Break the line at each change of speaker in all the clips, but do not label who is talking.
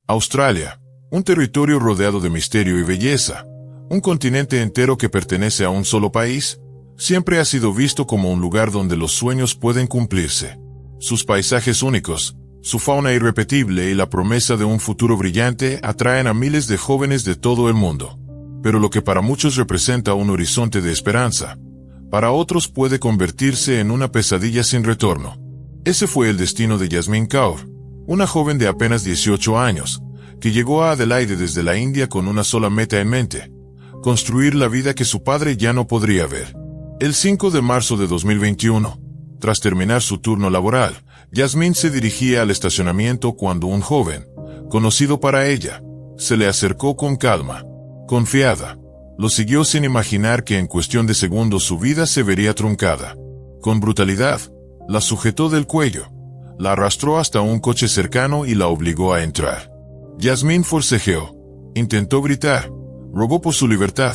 Australia, un territorio rodeado de misterio y belleza, un continente entero que pertenece a un solo país, siempre ha sido visto como un lugar donde los sueños pueden cumplirse. Sus paisajes únicos, su fauna irrepetible y la promesa de un futuro brillante atraen a miles de jóvenes de todo el mundo. Pero lo que para muchos representa un horizonte de esperanza, para otros puede convertirse en una pesadilla sin retorno. Ese fue el destino de Yasmeen Kaur, una joven de apenas 18 años, que llegó a Adelaide desde la India con una sola meta en mente: construir la vida que su padre ya no podría ver. El 5 de marzo de 2021, tras terminar su turno laboral, Yasmeen se dirigía al estacionamiento cuando un joven, conocido para ella, se le acercó con calma, confiada. Lo siguió sin imaginar que en cuestión de segundos su vida se vería truncada. Con brutalidad, la sujetó del cuello, la arrastró hasta un coche cercano y la obligó a entrar. Yasmeen forcejeó, intentó gritar, rogó por su libertad,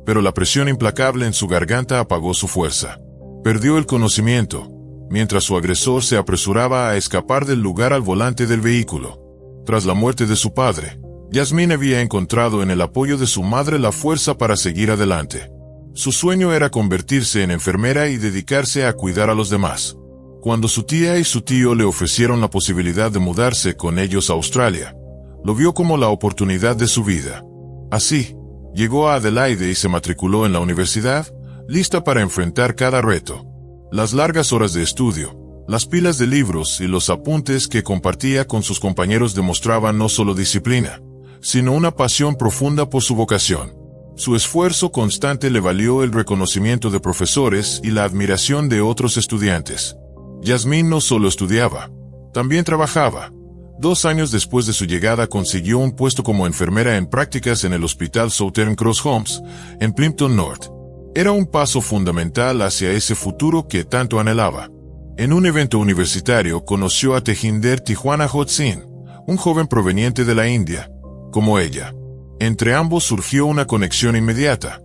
pero la presión implacable en su garganta apagó su fuerza. Perdió el conocimiento, mientras su agresor se apresuraba a escapar del lugar al volante del vehículo. Tras la muerte de su padre, Yasmeen había encontrado en el apoyo de su madre la fuerza para seguir adelante. Su sueño era convertirse en enfermera y dedicarse a cuidar a los demás. Cuando su tía y su tío le ofrecieron la posibilidad de mudarse con ellos a Australia, lo vio como la oportunidad de su vida. Así, llegó a Adelaide y se matriculó en la universidad, lista para enfrentar cada reto. Las largas horas de estudio, las pilas de libros y los apuntes que compartía con sus compañeros demostraban no solo disciplina, sino una pasión profunda por su vocación. Su esfuerzo constante le valió el reconocimiento de profesores y la admiración de otros estudiantes. Yasmeen no solo estudiaba, también trabajaba. 2 años después de su llegada consiguió un puesto como enfermera en prácticas en el Hospital Southern Cross Homes, en Plympton North. Era un paso fundamental hacia ese futuro que tanto anhelaba. En un evento universitario conoció a Tejinder Tijuana Hotsin, un joven proveniente de la India, como ella. Entre ambos surgió una conexión inmediata.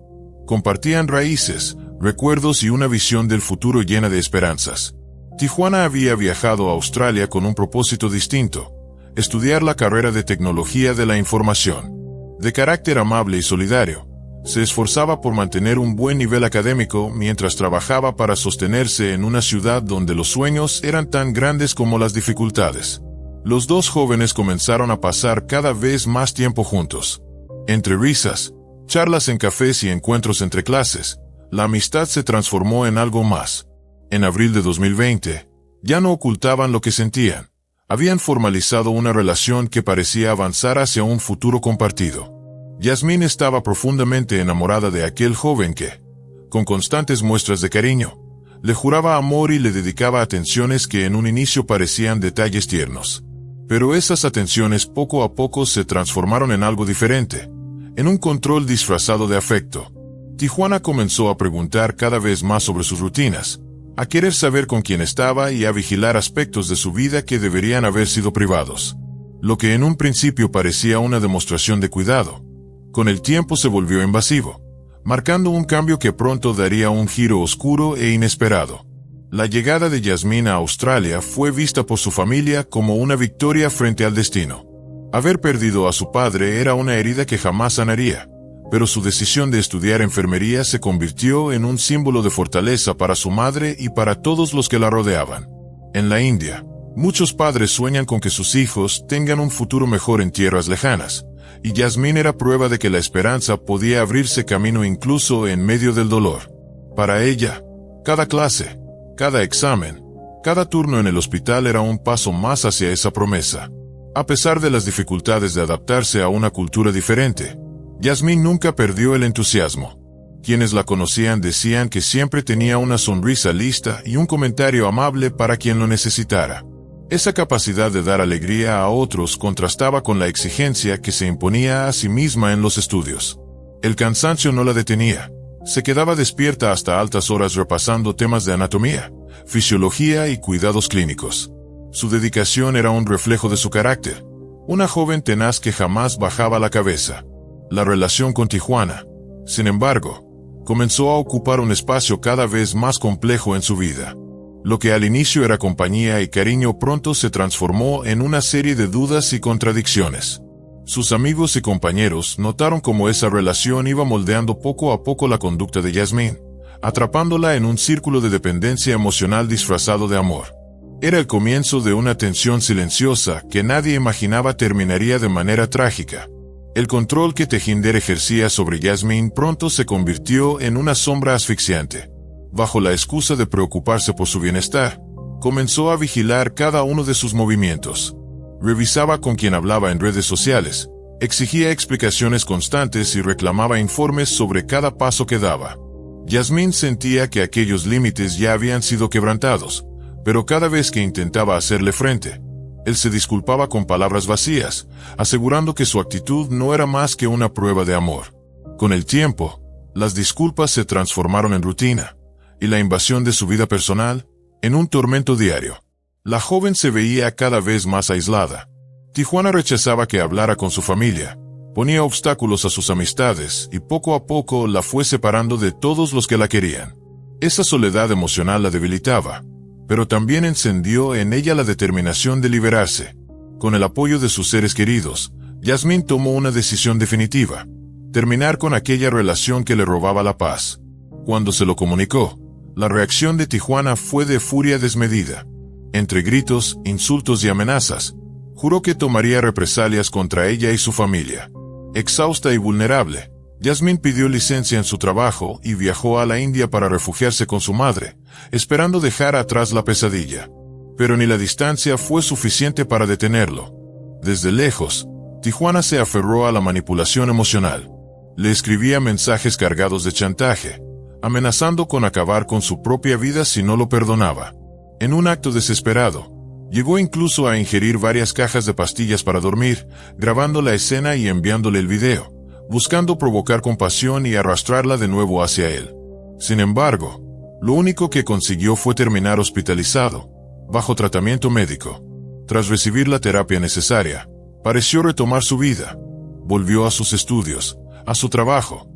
Compartían raíces, recuerdos y una visión del futuro llena de esperanzas. Tijuana había viajado a Australia con un propósito distinto: estudiar la carrera de tecnología de la información. De carácter amable y solidario, se esforzaba por mantener un buen nivel académico mientras trabajaba para sostenerse en una ciudad donde los sueños eran tan grandes como las dificultades. Los dos jóvenes comenzaron a pasar cada vez más tiempo juntos. Entre risas, charlas en cafés y encuentros entre clases, la amistad se transformó en algo más. En abril de 2020, ya no ocultaban lo que sentían. Habían formalizado una relación que parecía avanzar hacia un futuro compartido. Yasmeen estaba profundamente enamorada de aquel joven que, con constantes muestras de cariño, le juraba amor y le dedicaba atenciones que en un inicio parecían detalles tiernos. Pero esas atenciones poco a poco se transformaron en algo diferente, en un control disfrazado de afecto. Tijuana comenzó a preguntar cada vez más sobre sus rutinas, a querer saber con quién estaba y a vigilar aspectos de su vida que deberían haber sido privados. Lo que en un principio parecía una demostración de cuidado, con el tiempo se volvió invasivo, marcando un cambio que pronto daría un giro oscuro e inesperado. La llegada de Yasmeen a Australia fue vista por su familia como una victoria frente al destino. Haber perdido a su padre era una herida que jamás sanaría, pero su decisión de estudiar enfermería se convirtió en un símbolo de fortaleza para su madre y para todos los que la rodeaban. En la India, muchos padres sueñan con que sus hijos tengan un futuro mejor en tierras lejanas, y Yasmeen era prueba de que la esperanza podía abrirse camino incluso en medio del dolor. Para ella, cada clase, cada examen, cada turno en el hospital era un paso más hacia esa promesa. A pesar de las dificultades de adaptarse a una cultura diferente, Yasmeen nunca perdió el entusiasmo. Quienes la conocían decían que siempre tenía una sonrisa lista y un comentario amable para quien lo necesitara. Esa capacidad de dar alegría a otros contrastaba con la exigencia que se imponía a sí misma en los estudios. El cansancio no la detenía. Se quedaba despierta hasta altas horas repasando temas de anatomía, fisiología y cuidados clínicos. Su dedicación era un reflejo de su carácter, una joven tenaz que jamás bajaba la cabeza. La relación con Tijuana, sin embargo, comenzó a ocupar un espacio cada vez más complejo en su vida. Lo que al inicio era compañía y cariño pronto se transformó en una serie de dudas y contradicciones. Sus amigos y compañeros notaron cómo esa relación iba moldeando poco a poco la conducta de Yasmín, atrapándola en un círculo de dependencia emocional disfrazado de amor. Era el comienzo de una tensión silenciosa que nadie imaginaba terminaría de manera trágica. El control que Tejinder ejercía sobre Yasmín pronto se convirtió en una sombra asfixiante. Bajo la excusa de preocuparse por su bienestar, comenzó a vigilar cada uno de sus movimientos. Revisaba con quién hablaba en redes sociales, exigía explicaciones constantes y reclamaba informes sobre cada paso que daba. Yasmín sentía que aquellos límites ya habían sido quebrantados, pero cada vez que intentaba hacerle frente, él se disculpaba con palabras vacías, asegurando que su actitud no era más que una prueba de amor. Con el tiempo, las disculpas se transformaron en rutina, y la invasión de su vida personal, en un tormento diario. La joven se veía cada vez más aislada. Tijuana rechazaba que hablara con su familia, ponía obstáculos a sus amistades y poco a poco la fue separando de todos los que la querían. Esa soledad emocional la debilitaba, pero también encendió en ella la determinación de liberarse. Con el apoyo de sus seres queridos, Yasmín tomó una decisión definitiva: terminar con aquella relación que le robaba la paz. Cuando se lo comunicó, la reacción de Tijuana fue de furia desmedida. Entre gritos, insultos y amenazas, juró que tomaría represalias contra ella y su familia. Exhausta y vulnerable, Yasmín pidió licencia en su trabajo y viajó a la India para refugiarse con su madre, esperando dejar atrás la pesadilla. Pero ni la distancia fue suficiente para detenerlo. Desde lejos, Tijuana se aferró a la manipulación emocional. Le escribía mensajes cargados de chantaje, amenazando con acabar con su propia vida si no lo perdonaba. En un acto desesperado, llegó incluso a ingerir varias cajas de pastillas para dormir, grabando la escena y enviándole el video, buscando provocar compasión y arrastrarla de nuevo hacia él. Sin embargo, lo único que consiguió fue terminar hospitalizado, bajo tratamiento médico. Tras recibir la terapia necesaria, pareció retomar su vida. Volvió a sus estudios, a su trabajo,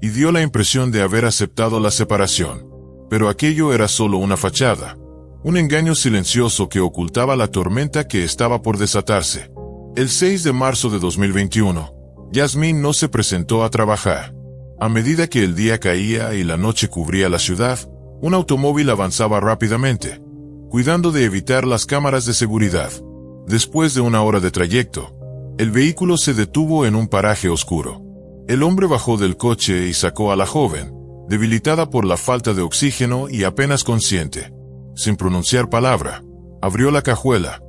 y dio la impresión de haber aceptado la separación. Pero aquello era solo una fachada, un engaño silencioso que ocultaba la tormenta que estaba por desatarse. El 6 de marzo de 2021, Yasmín no se presentó a trabajar. A medida que el día caía y la noche cubría la ciudad, un automóvil avanzaba rápidamente, cuidando de evitar las cámaras de seguridad. Después de una hora de trayecto, el vehículo se detuvo en un paraje oscuro. El hombre bajó del coche y sacó a la joven, debilitada por la falta de oxígeno y apenas consciente. Sin pronunciar palabra, abrió la cajuela,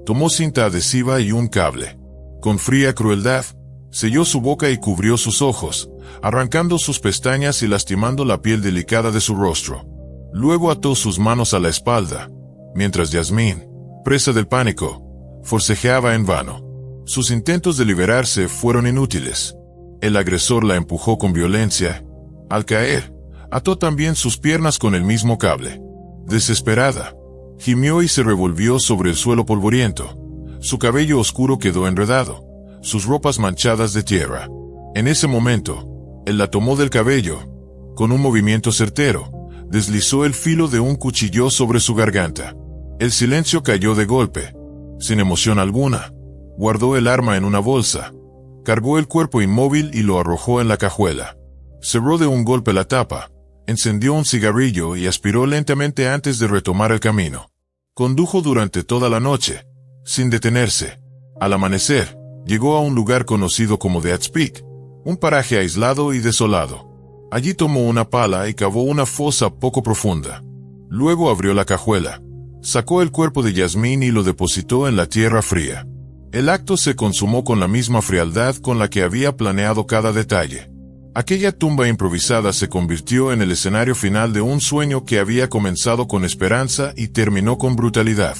tomó cinta adhesiva y un cable. Con fría crueldad, selló su boca y cubrió sus ojos, arrancando sus pestañas y lastimando la piel delicada de su rostro. Luego ató sus manos a la espalda, mientras Yasmín, presa del pánico, forcejeaba en vano. Sus intentos de liberarse fueron inútiles. El agresor la empujó con violencia. Al caer, ató también sus piernas con el mismo cable. Desesperada, gimió y se revolvió sobre el suelo polvoriento. Su cabello oscuro quedó enredado, sus ropas manchadas de tierra. En ese momento, él la tomó del cabello. Con un movimiento certero, deslizó el filo de un cuchillo sobre su garganta. El silencio cayó de golpe. Sin emoción alguna, guardó el arma en una bolsa, cargó el cuerpo inmóvil y lo arrojó en la cajuela. Cerró de un golpe la tapa, encendió un cigarrillo y aspiró lentamente antes de retomar el camino. Condujo durante toda la noche, sin detenerse. Al amanecer, llegó a un lugar conocido como Death's Peak, un paraje aislado y desolado. Allí tomó una pala y cavó una fosa poco profunda. Luego abrió la cajuela, sacó el cuerpo de Yasmín y lo depositó en la tierra fría. El acto se consumó con la misma frialdad con la que había planeado cada detalle. Aquella tumba improvisada se convirtió en el escenario final de un sueño que había comenzado con esperanza y terminó con brutalidad.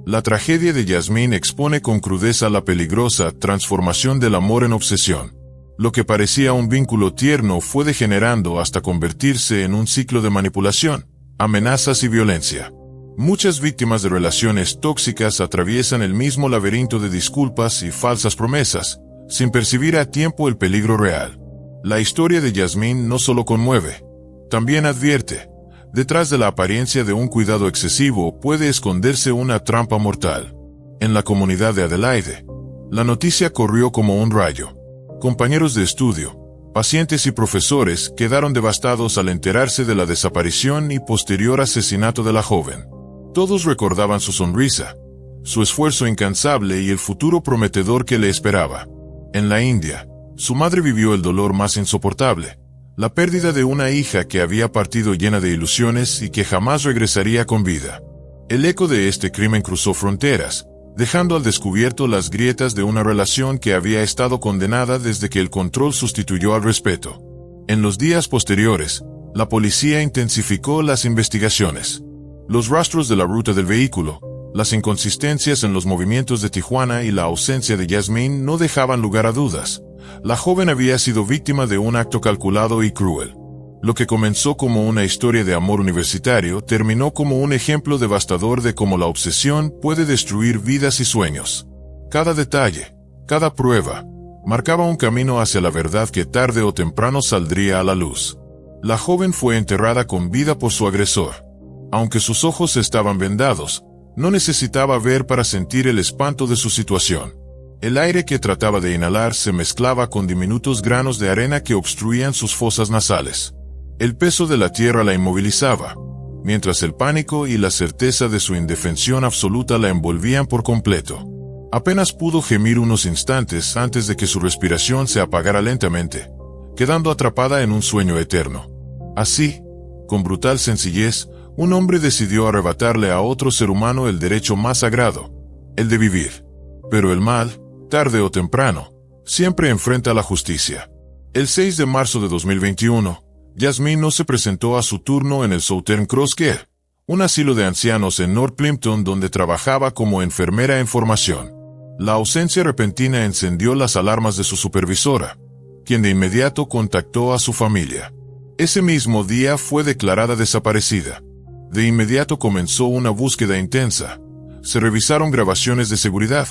La tragedia de Yasmín expone con crudeza la peligrosa transformación del amor en obsesión. Lo que parecía un vínculo tierno fue degenerando hasta convertirse en un ciclo de manipulación, amenazas y violencia. Muchas víctimas de relaciones tóxicas atraviesan el mismo laberinto de disculpas y falsas promesas, sin percibir a tiempo el peligro real. La historia de Yasmín no solo conmueve, también advierte. Detrás de la apariencia de un cuidado excesivo puede esconderse una trampa mortal. En la comunidad de Adelaide, La noticia corrió como un rayo. Compañeros de estudio, pacientes y profesores quedaron devastados al enterarse de la desaparición y posterior asesinato de la joven. Todos recordaban su sonrisa, su esfuerzo incansable y el futuro prometedor que le esperaba. En la India, su madre vivió el dolor más insoportable, la pérdida de una hija que había partido llena de ilusiones y que jamás regresaría con vida. El eco de este crimen cruzó fronteras, dejando al descubierto las grietas de una relación que había estado condenada desde que el control sustituyó al respeto. En los días posteriores, la policía intensificó las investigaciones. Los rastros de la ruta del vehículo, las inconsistencias en los movimientos de Tijuana y la ausencia de Yasmín no dejaban lugar a dudas. La joven había sido víctima de un acto calculado y cruel. Lo que comenzó como una historia de amor universitario terminó como un ejemplo devastador de cómo la obsesión puede destruir vidas y sueños. Cada detalle, cada prueba, marcaba un camino hacia la verdad que tarde o temprano saldría a la luz. La joven fue enterrada con vida por su agresor. Aunque sus ojos estaban vendados, no necesitaba ver para sentir el espanto de su situación. El aire que trataba de inhalar se mezclaba con diminutos granos de arena que obstruían sus fosas nasales. El peso de la tierra la inmovilizaba, mientras el pánico y la certeza de su indefensión absoluta la envolvían por completo. Apenas pudo gemir unos instantes antes de que su respiración se apagara lentamente, quedando atrapada en un sueño eterno. Así, con brutal sencillez, un hombre decidió arrebatarle a otro ser humano el derecho más sagrado, el de vivir. Pero el mal, tarde o temprano, siempre enfrenta la justicia. El 6 de marzo de 2021, Yasmín no se presentó a su turno en el Southern Cross Care, un asilo de ancianos en North Plimpton donde trabajaba como enfermera en formación. La ausencia repentina encendió las alarmas de su supervisora, quien de inmediato contactó a su familia. Ese mismo día fue declarada desaparecida. De inmediato comenzó una búsqueda intensa. Se revisaron grabaciones de seguridad,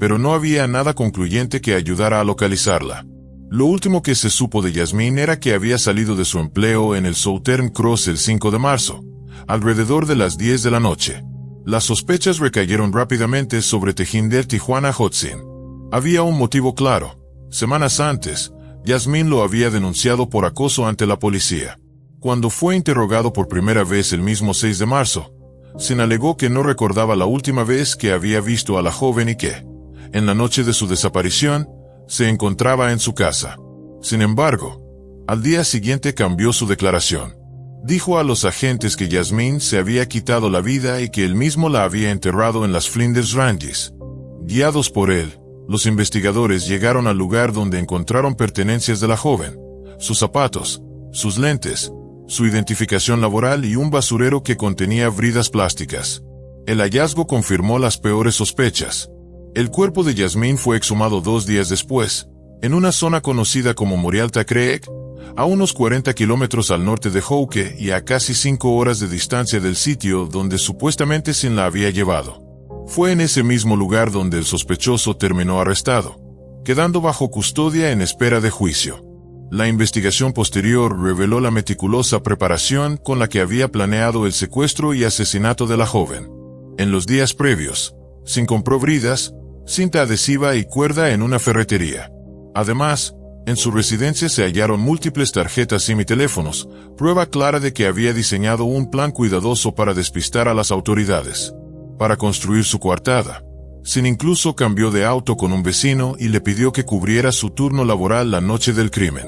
pero no había nada concluyente que ayudara a localizarla. Lo último que se supo de Yasmín era que había salido de su empleo en el Southern Cross el 5 de marzo, alrededor de las 10 de la noche. Las sospechas recayeron rápidamente sobre Tejinder Tijuana Hudson. Había un motivo claro. Semanas antes, Yasmín lo había denunciado por acoso ante la policía. Cuando fue interrogado por primera vez el mismo 6 de marzo, Sin alegó que no recordaba la última vez que había visto a la joven y que, en la noche de su desaparición, se encontraba en su casa. Sin embargo, al día siguiente cambió su declaración. Dijo a los agentes que Yasmín se había quitado la vida y que él mismo la había enterrado en las Flinders Ranges. Guiados por él, los investigadores llegaron al lugar donde encontraron pertenencias de la joven, sus zapatos, sus lentes, su identificación laboral y un basurero que contenía bridas plásticas. El hallazgo confirmó las peores sospechas. El cuerpo de Yasmín fue exhumado 2 días después, en una zona conocida como Morialta Creek, a unos 40 kilómetros al norte de Houke y a casi 5 horas de distancia del sitio donde supuestamente Sin la había llevado. Fue en ese mismo lugar donde el sospechoso terminó arrestado, quedando bajo custodia en espera de juicio. La investigación posterior reveló la meticulosa preparación con la que había planeado el secuestro y asesinato de la joven. En los días previos, Sin compró bridas, cinta adhesiva y cuerda en una ferretería. Además, en su residencia se hallaron múltiples tarjetas SIM y teléfonos, prueba clara de que había diseñado un plan cuidadoso para despistar a las autoridades. Para construir su coartada, Sin incluso cambió de auto con un vecino y le pidió que cubriera su turno laboral la noche del crimen.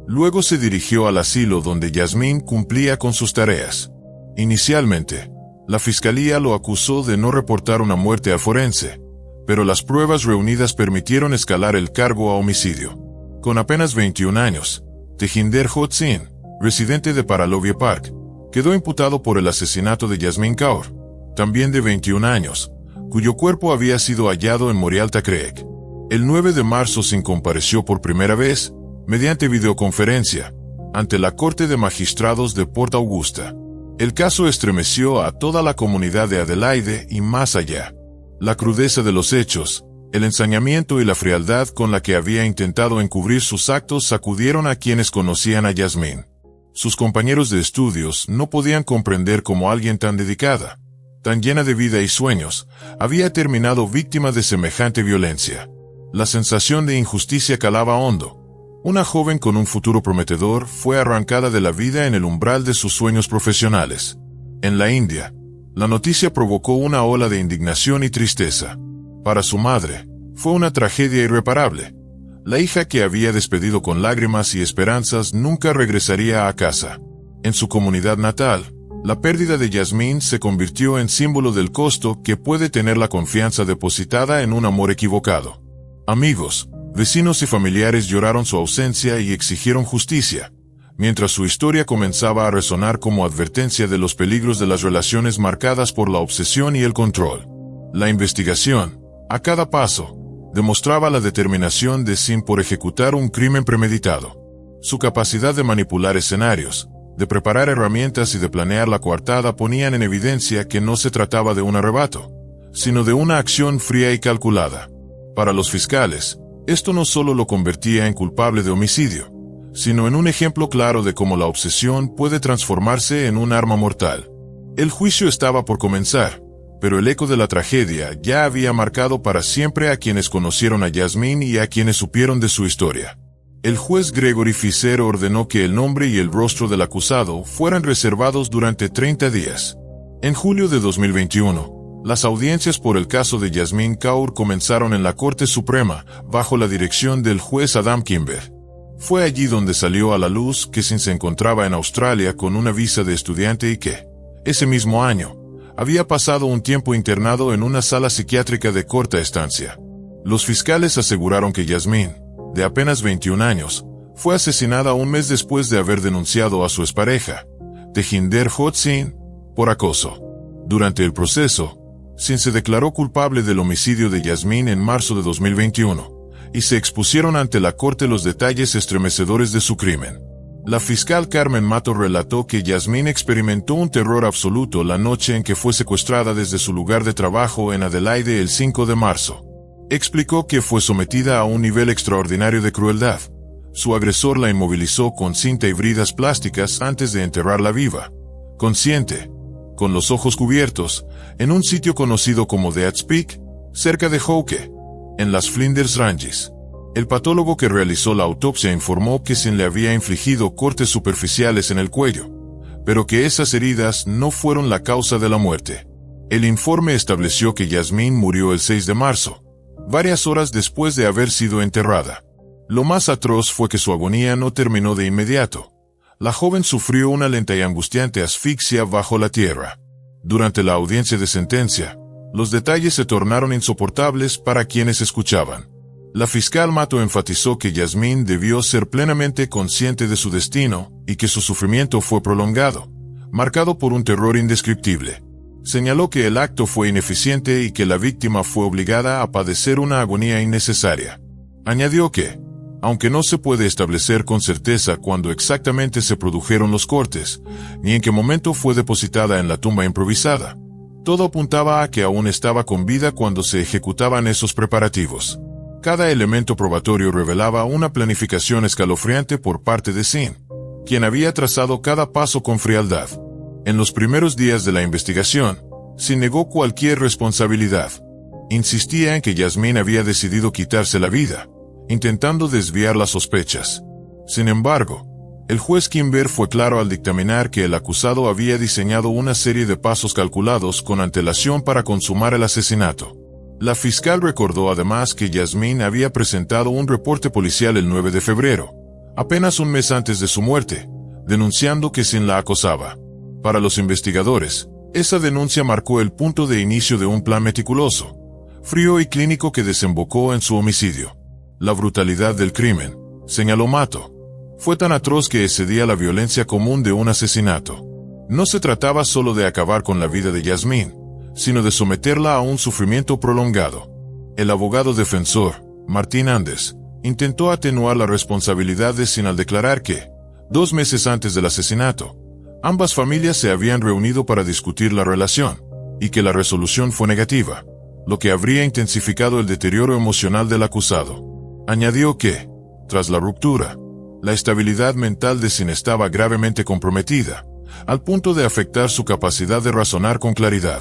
Luego se dirigió al asilo donde Yasmín cumplía con sus tareas. Inicialmente, la fiscalía lo acusó de no reportar una muerte al forense, pero las pruebas reunidas permitieron escalar el cargo a homicidio. Con apenas 21 años, Tejinder Hudson, residente de Paralovie Park, quedó imputado por el asesinato de Yasmín Kaur, también de 21 años, cuyo cuerpo había sido hallado en Morialta Creek. El 9 de marzo Sin compareció por primera vez, mediante videoconferencia, ante la Corte de Magistrados de Port Augusta. El caso estremeció a toda la comunidad de Adelaide y más allá. La crudeza de los hechos, el ensañamiento y la frialdad con la que había intentado encubrir sus actos sacudieron a quienes conocían a Yasmín. Sus compañeros de estudios no podían comprender cómo alguien tan dedicada, tan llena de vida y sueños, había terminado víctima de semejante violencia. La sensación de injusticia calaba hondo. Una joven con un futuro prometedor fue arrancada de la vida en el umbral de sus sueños profesionales. En la India, la noticia provocó una ola de indignación y tristeza. Para su madre, fue una tragedia irreparable. La hija que había despedido con lágrimas y esperanzas nunca regresaría a casa. En su comunidad natal, la pérdida de Yasmín se convirtió en símbolo del costo que puede tener la confianza depositada en un amor equivocado. Amigos, vecinos y familiares lloraron su ausencia y exigieron justicia, mientras su historia comenzaba a resonar como advertencia de los peligros de las relaciones marcadas por la obsesión y el control. La investigación, a cada paso, demostraba la determinación de Sin por ejecutar un crimen premeditado. Su capacidad de manipular escenarios, de preparar herramientas y de planear la coartada ponían en evidencia que no se trataba de un arrebato, sino de una acción fría y calculada. Para los fiscales, esto no solo lo convertía en culpable de homicidio, sino en un ejemplo claro de cómo la obsesión puede transformarse en un arma mortal. El juicio estaba por comenzar, pero el eco de la tragedia ya había marcado para siempre a quienes conocieron a Yasmín y a quienes supieron de su historia. El juez Gregory Fisher ordenó que el nombre y el rostro del acusado fueran reservados durante 30 días. En julio de 2021, las audiencias por el caso de Yasmín Kaur comenzaron en la Corte Suprema, bajo la dirección del juez Adam Kimber. Fue allí donde salió a la luz que Sin se encontraba en Australia con una visa de estudiante y que, ese mismo año, había pasado un tiempo internado en una sala psiquiátrica de corta estancia. Los fiscales aseguraron que Yasmín, de apenas 21 años, fue asesinada un mes después de haber denunciado a su expareja, Tejinder Jot Singh, por acoso. Durante el proceso, Sin se declaró culpable del homicidio de Yasmín en marzo de 2021, y se expusieron ante la corte los detalles estremecedores de su crimen. La fiscal Carmen Mato relató que Yasmín experimentó un terror absoluto la noche en que fue secuestrada desde su lugar de trabajo en Adelaide el 5 de marzo. Explicó que fue sometida a un nivel extraordinario de crueldad. Su agresor la inmovilizó con cinta y bridas plásticas antes de enterrarla viva, consciente, con los ojos cubiertos, en un sitio conocido como Death's Peak, cerca de Hawke, en las Flinders Ranges. El patólogo que realizó la autopsia informó que Sin le había infligido cortes superficiales en el cuello, pero que esas heridas no fueron la causa de la muerte. El informe estableció que Yasmín murió el 6 de marzo, varias horas después de haber sido enterrada. Lo más atroz fue que su agonía no terminó de inmediato. La joven sufrió una lenta y angustiante asfixia bajo la tierra. Durante la audiencia de sentencia, los detalles se tornaron insoportables para quienes escuchaban. La fiscal Mato enfatizó que Yasmín debió ser plenamente consciente de su destino y que su sufrimiento fue prolongado, marcado por un terror indescriptible. Señaló que el acto fue ineficiente y que la víctima fue obligada a padecer una agonía innecesaria. Añadió que, aunque no se puede establecer con certeza cuándo exactamente se produjeron los cortes, ni en qué momento fue depositada en la tumba improvisada, todo apuntaba a que aún estaba con vida cuando se ejecutaban esos preparativos. Cada elemento probatorio revelaba una planificación escalofriante por parte de Sin, quien había trazado cada paso con frialdad. En los primeros días de la investigación, Sin negó cualquier responsabilidad. Insistía en que Yasmín había decidido quitarse la vida, intentando desviar las sospechas. Sin embargo, el juez Kimber fue claro al dictaminar que el acusado había diseñado una serie de pasos calculados con antelación para consumar el asesinato. La fiscal recordó además que Yasmín había presentado un reporte policial el 9 de febrero, apenas un mes antes de su muerte, denunciando que Sin la acosaba. Para los investigadores, esa denuncia marcó el punto de inicio de un plan meticuloso, frío y clínico que desembocó en su homicidio. La brutalidad del crimen, señaló Mato, fue tan atroz que excedía la violencia común de un asesinato. No se trataba solo de acabar con la vida de Yasmín, sino de someterla a un sufrimiento prolongado. El abogado defensor, Martín Andes, intentó atenuar la responsabilidad de Sin al declarar que, 2 meses antes del asesinato, ambas familias se habían reunido para discutir la relación, y que la resolución fue negativa, lo que habría intensificado el deterioro emocional del acusado. Añadió que, tras la ruptura, la estabilidad mental de Sin estaba gravemente comprometida, al punto de afectar su capacidad de razonar con claridad.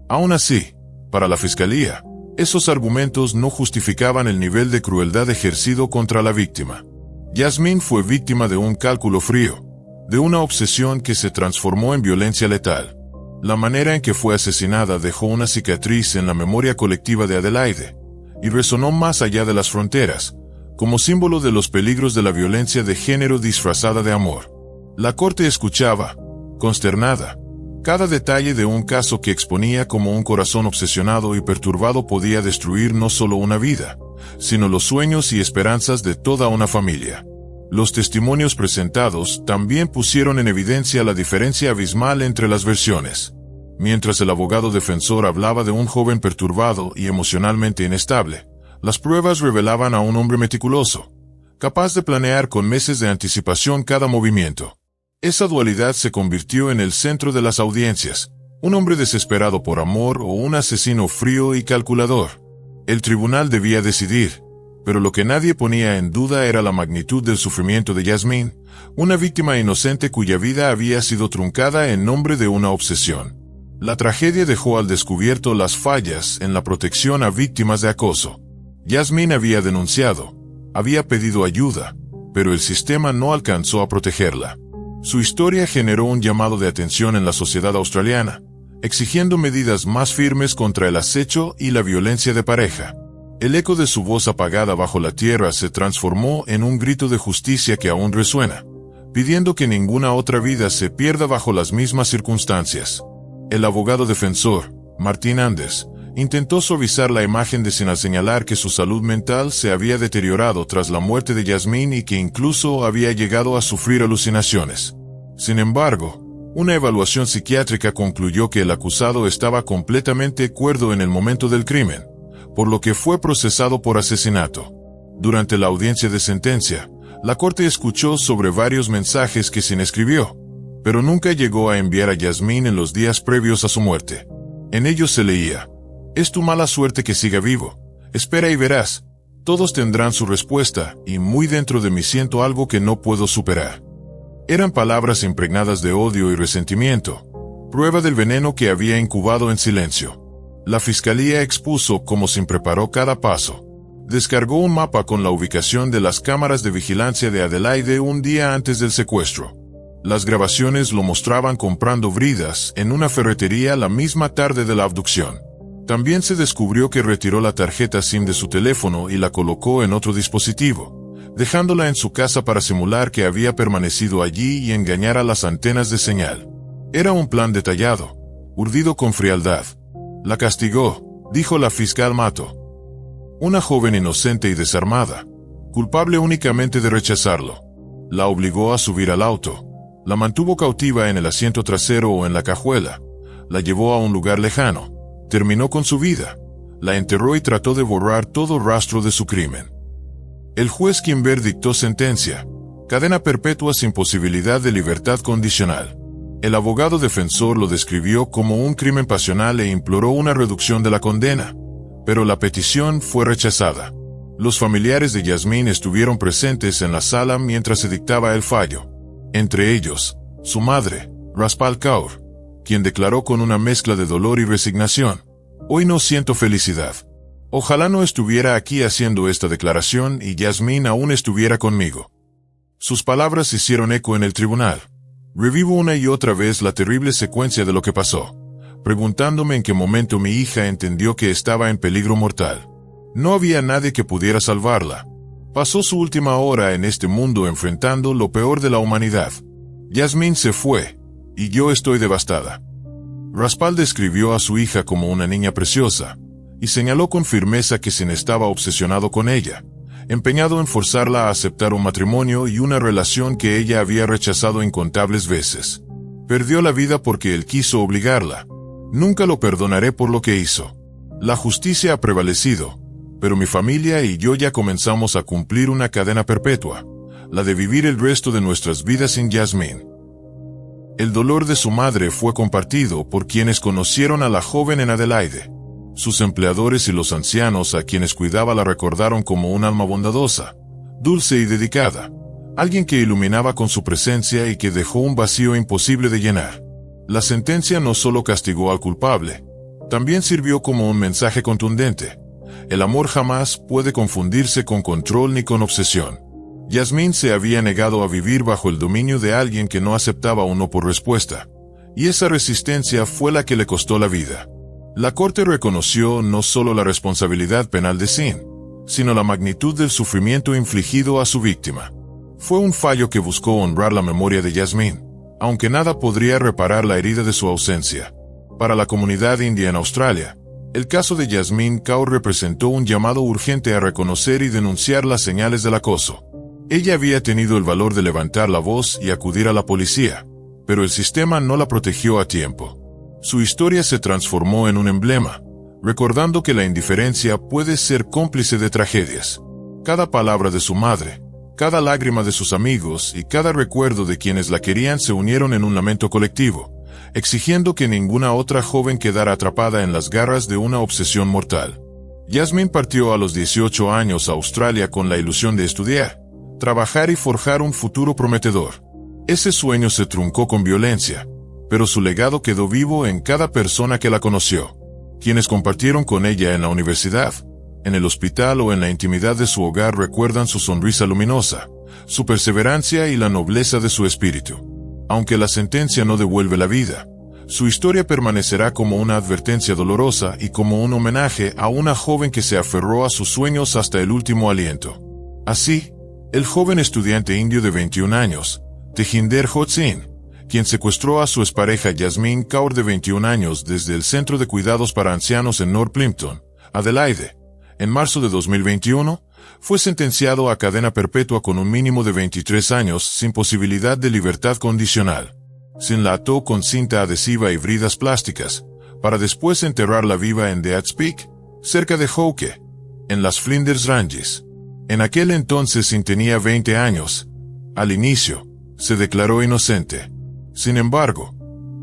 Aún así, para la fiscalía, Esos argumentos no justificaban el nivel de crueldad ejercido contra la víctima. Yasmín fue víctima de un cálculo frío, de una obsesión que se transformó en violencia letal. La manera en que fue asesinada dejó una cicatriz en la memoria colectiva de Adelaide, y resonó más allá de las fronteras, como símbolo de los peligros de la violencia de género disfrazada de amor. La corte escuchaba, consternada, cada detalle de un caso que exponía cómo un corazón obsesionado y perturbado podía destruir no solo una vida, sino los sueños y esperanzas de toda una familia. Los testimonios presentados también pusieron en evidencia la diferencia abismal entre las versiones. Mientras el abogado defensor hablaba de un joven perturbado y emocionalmente inestable, las pruebas revelaban a un hombre meticuloso, capaz de planear con meses de anticipación cada movimiento. Esa dualidad se convirtió en el centro de las audiencias, un hombre desesperado por amor o un asesino frío y calculador. El tribunal debía decidir, pero lo que nadie ponía en duda era la magnitud del sufrimiento de Yasmín, una víctima inocente cuya vida había sido truncada en nombre de una obsesión. La tragedia dejó al descubierto las fallas en la protección a víctimas de acoso. Yasmín había denunciado, había pedido ayuda, pero el sistema no alcanzó a protegerla. Su historia generó un llamado de atención en la sociedad australiana, exigiendo medidas más firmes contra el acecho y la violencia de pareja. El eco de su voz apagada bajo la tierra se transformó en un grito de justicia que aún resuena, pidiendo que ninguna otra vida se pierda bajo las mismas circunstancias. El abogado defensor, Martín Andes, intentó suavizar la imagen de sin señalar que su salud mental se había deteriorado tras la muerte de Yasmín y que incluso había llegado a sufrir alucinaciones. Sin embargo, una evaluación psiquiátrica concluyó que el acusado estaba completamente cuerdo en el momento del crimen, por lo que fue procesado por asesinato. Durante la audiencia de sentencia, la corte escuchó sobre varios mensajes que Sin escribió, pero nunca llegó a enviar a Yasmín en los días previos a su muerte. En ellos se leía: «Es tu mala suerte que siga vivo. Espera y verás. Todos tendrán su respuesta, y muy dentro de mí siento algo que no puedo superar». Eran palabras impregnadas de odio y resentimiento, prueba del veneno que había incubado en silencio. La fiscalía expuso cómo Sin preparó cada paso. Descargó un mapa con la ubicación de las cámaras de vigilancia de Adelaide un día antes del secuestro. Las grabaciones lo mostraban comprando bridas en una ferretería la misma tarde de la abducción. También se descubrió que retiró la tarjeta SIM de su teléfono y la colocó en otro dispositivo, dejándola en su casa para simular que había permanecido allí y engañar a las antenas de señal. Era un plan detallado, urdido con frialdad. La castigó, dijo la fiscal Mato. Una joven inocente y desarmada, culpable únicamente de rechazarlo. La obligó a subir al auto, la mantuvo cautiva en el asiento trasero o en la cajuela, la llevó a un lugar lejano, terminó con su vida, la enterró y trató de borrar todo rastro de su crimen. El juez Kimber dictó sentencia: cadena perpetua sin posibilidad de libertad condicional. El abogado defensor lo describió como un crimen pasional e imploró una reducción de la condena, pero la petición fue rechazada. Los familiares de Yasmín estuvieron presentes en la sala mientras se dictaba el fallo. Entre ellos, su madre, Raspal Kaur, quien declaró con una mezcla de dolor y resignación: «Hoy no siento felicidad. Ojalá no estuviera aquí haciendo esta declaración y Yasmín aún estuviera conmigo». Sus palabras hicieron eco en el tribunal. Revivo una y otra vez la terrible secuencia de lo que pasó, preguntándome en qué momento mi hija entendió que estaba en peligro mortal. No había nadie que pudiera salvarla. Pasó su última hora en este mundo enfrentando lo peor de la humanidad. Yasmín se fue, y yo estoy devastada. Raspal describió a su hija como una niña preciosa, y señaló con firmeza que Sin estaba obsesionado con ella, empeñado en forzarla a aceptar un matrimonio y una relación que ella había rechazado incontables veces. Perdió la vida porque él quiso obligarla. Nunca lo perdonaré por lo que hizo. La justicia ha prevalecido, pero mi familia y yo ya comenzamos a cumplir una cadena perpetua, la de vivir el resto de nuestras vidas sin Yasmín. El dolor de su madre fue compartido por quienes conocieron a la joven en Adelaide. Sus empleadores y los ancianos a quienes cuidaba la recordaron como un alma bondadosa, dulce y dedicada, alguien que iluminaba con su presencia y que dejó un vacío imposible de llenar. La sentencia no solo castigó al culpable, también sirvió como un mensaje contundente: El amor jamás puede confundirse con control ni con obsesión. Yasmín se había negado a vivir bajo el dominio de alguien que no aceptaba un no por respuesta, y esa resistencia fue la que le costó la vida. La corte reconoció no solo la responsabilidad penal de Sin, sino la magnitud del sufrimiento infligido a su víctima. Fue un fallo que buscó honrar la memoria de Yasmín, aunque nada podría reparar la herida de su ausencia. Para la comunidad india en Australia, el caso de Yasmín Kaur representó un llamado urgente a reconocer y denunciar las señales del acoso. Ella había tenido el valor de levantar la voz y acudir a la policía, pero el sistema no la protegió a tiempo. Su historia se transformó en un emblema, recordando que la indiferencia puede ser cómplice de tragedias. Cada palabra de su madre, cada lágrima de sus amigos y cada recuerdo de quienes la querían se unieron en un lamento colectivo, exigiendo que ninguna otra joven quedara atrapada en las garras de una obsesión mortal. Yasmín partió a los 18 años a Australia con la ilusión de estudiar, trabajar y forjar un futuro prometedor. Ese sueño se truncó con violencia, pero su legado quedó vivo en cada persona que la conoció. Quienes compartieron con ella en la universidad, en el hospital o en la intimidad de su hogar recuerdan su sonrisa luminosa, su perseverancia y la nobleza de su espíritu. Aunque la sentencia no devuelve la vida, su historia permanecerá como una advertencia dolorosa y como un homenaje a una joven que se aferró a sus sueños hasta el último aliento. Así, el joven estudiante indio de 21 años, Tejinder Hossain, quien secuestró a su expareja Yasmín Kaur de 21 años desde el Centro de Cuidados para Ancianos en North Plimpton, Adelaide, en marzo de 2021, fue sentenciado a cadena perpetua con un mínimo de 23 años sin posibilidad de libertad condicional. Sin la ató con cinta adhesiva y bridas plásticas, para después enterrarla viva en Deads Peak, cerca de Hawke, en las Flinders Ranges. En aquel entonces Sin tenía 20 años. Al inicio, se declaró inocente. Sin embargo,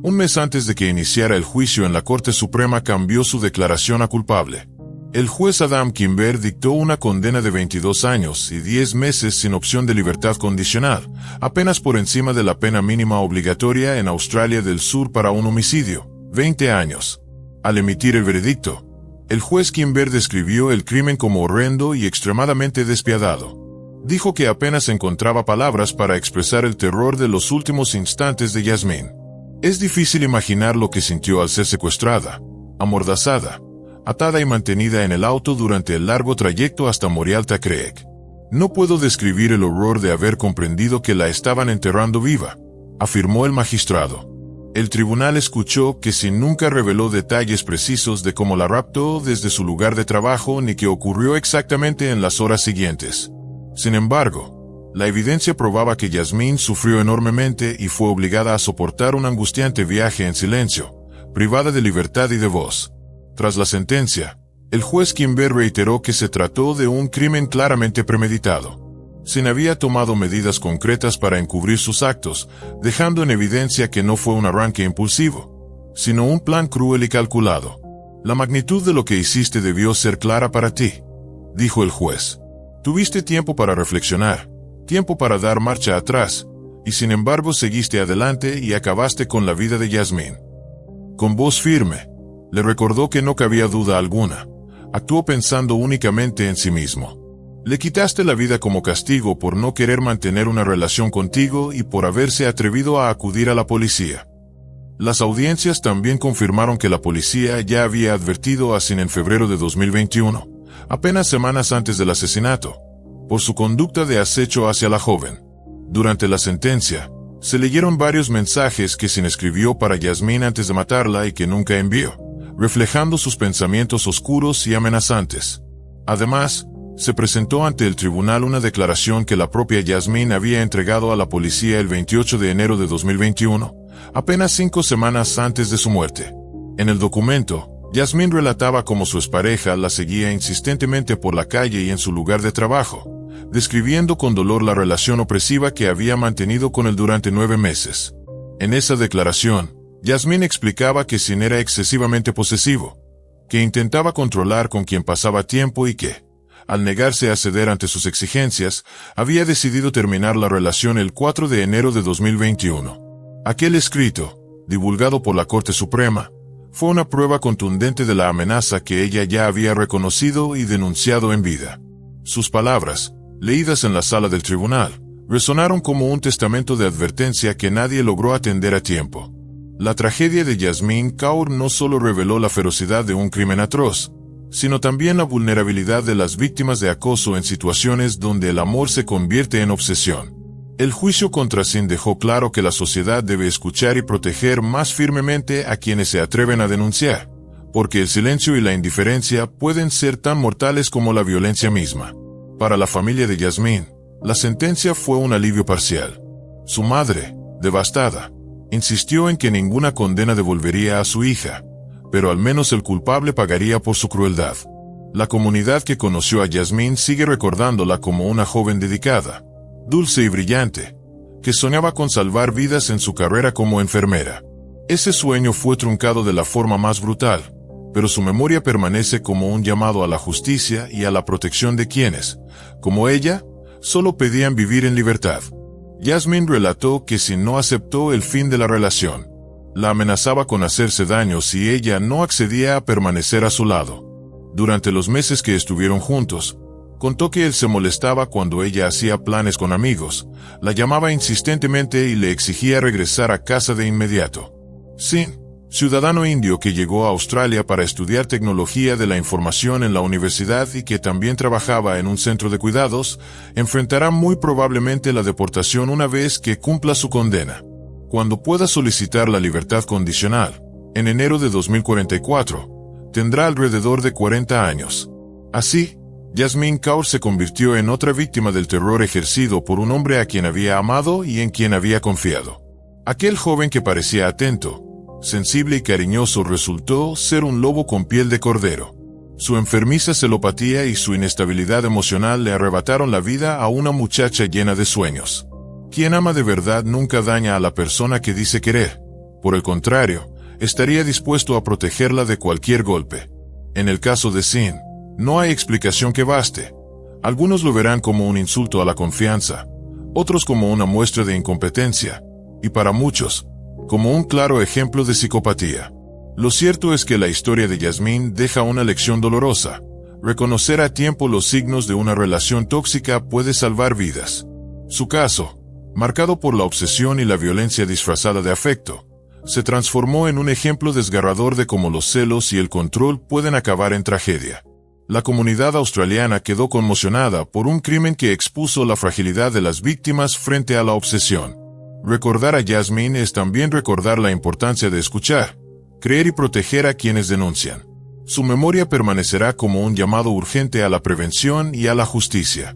un mes antes de que iniciara el juicio en la Corte Suprema cambió su declaración a culpable. El juez Adam Kimber dictó una condena de 22 años y 10 meses sin opción de libertad condicional, apenas por encima de la pena mínima obligatoria en Australia del Sur para un homicidio, 20 años. Al emitir el veredicto, el juez Kimber describió el crimen como horrendo y extremadamente despiadado. Dijo que apenas encontraba palabras para expresar el terror de los últimos instantes de Yasmín. Es difícil imaginar lo que sintió al ser secuestrada, amordazada, atada y mantenida en el auto durante el largo trayecto hasta Morialta Creek. No puedo describir el horror de haber comprendido que la estaban enterrando viva, afirmó el magistrado. El tribunal escuchó que Sin nunca reveló detalles precisos de cómo la raptó desde su lugar de trabajo ni qué ocurrió exactamente en las horas siguientes. Sin embargo, la evidencia probaba que Yasmín sufrió enormemente y fue obligada a soportar un angustiante viaje en silencio, privada de libertad y de voz. Tras la sentencia, el juez Kimber reiteró que se trató de un crimen claramente premeditado. Sin había tomado medidas concretas para encubrir sus actos, dejando en evidencia que no fue un arranque impulsivo, sino un plan cruel y calculado. La magnitud de lo que hiciste debió ser clara para ti, dijo el juez. Tuviste tiempo para reflexionar, tiempo para dar marcha atrás, y sin embargo seguiste adelante y acabaste con la vida de Yasmín. Con voz firme, le recordó que no cabía duda alguna. Actuó pensando únicamente en sí mismo. Le quitaste la vida como castigo por no querer mantener una relación contigo y por haberse atrevido a acudir a la policía. Las audiencias también confirmaron que la policía ya había advertido a Sin en febrero de 2021, apenas semanas antes del asesinato, por su conducta de acecho hacia la joven. Durante la sentencia, se leyeron varios mensajes que Sin escribió para Yasmín antes de matarla y que nunca envió, reflejando sus pensamientos oscuros y amenazantes. Además, se presentó ante el tribunal una declaración que la propia Yasmín había entregado a la policía el 28 de enero de 2021, apenas 5 semanas antes de su muerte. En el documento, Yasmín relataba cómo su expareja la seguía insistentemente por la calle y en su lugar de trabajo, describiendo con dolor la relación opresiva que había mantenido con él durante 9 meses. En esa declaración, Yasmín explicaba que Sin era excesivamente posesivo, que intentaba controlar con quien pasaba tiempo y que, al negarse a ceder ante sus exigencias, había decidido terminar la relación el 4 de enero de 2021. Aquel escrito, divulgado por la Corte Suprema, Fue una prueba contundente de la amenaza que ella ya había reconocido y denunciado en vida. Sus palabras, leídas en la sala del tribunal, resonaron como un testamento de advertencia que nadie logró atender a tiempo. La tragedia de Yasmeen Kaur no solo reveló la ferocidad de un crimen atroz, sino también la vulnerabilidad de las víctimas de acoso en situaciones donde el amor se convierte en obsesión. El juicio contra Singh dejó claro que la sociedad debe escuchar y proteger más firmemente a quienes se atreven a denunciar, porque el silencio y la indiferencia pueden ser tan mortales como la violencia misma. Para la familia de Yasmeen, la sentencia fue un alivio parcial. Su madre, devastada, insistió en que ninguna condena devolvería a su hija, pero al menos el culpable pagaría por su crueldad. La comunidad que conoció a Yasmeen sigue recordándola como una joven dedicada, dulce y brillante, que soñaba con salvar vidas en su carrera como enfermera. Ese sueño fue truncado de la forma más brutal, pero su memoria permanece como un llamado a la justicia y a la protección de quienes, como ella, solo pedían vivir en libertad. Yasmeen relató que si no aceptó el fin de la relación, la amenazaba con hacerse daño si ella no accedía a permanecer a su lado. Durante los meses que estuvieron juntos, contó que él se molestaba cuando ella hacía planes con amigos, la llamaba insistentemente y le exigía regresar a casa de inmediato. Singh, ciudadano indio que llegó a Australia para estudiar tecnología de la información en la universidad y que también trabajaba en un centro de cuidados, enfrentará muy probablemente la deportación una vez que cumpla su condena. Cuando pueda solicitar la libertad condicional, en enero de 2044, tendrá alrededor de 40 años. Así, Yasmeen Kaur se convirtió en otra víctima del terror ejercido por un hombre a quien había amado y en quien había confiado. Aquel joven que parecía atento, sensible y cariñoso resultó ser un lobo con piel de cordero. Su enfermiza celopatía y su inestabilidad emocional le arrebataron la vida a una muchacha llena de sueños. Quien ama de verdad nunca daña a la persona que dice querer. Por el contrario, estaría dispuesto a protegerla de cualquier golpe. En el caso de Singh, no hay explicación que baste. Algunos lo verán como un insulto a la confianza, otros como una muestra de incompetencia, y para muchos, como un claro ejemplo de psicopatía. Lo cierto es que la historia de Yasmeen deja una lección dolorosa. Reconocer a tiempo los signos de una relación tóxica puede salvar vidas. Su caso, marcado por la obsesión y la violencia disfrazada de afecto, se transformó en un ejemplo desgarrador de cómo los celos y el control pueden acabar en tragedia. La comunidad australiana quedó conmocionada por un crimen que expuso la fragilidad de las víctimas frente a la obsesión. Recordar a Yasmeen es también recordar la importancia de escuchar, creer y proteger a quienes denuncian. Su memoria permanecerá como un llamado urgente a la prevención y a la justicia.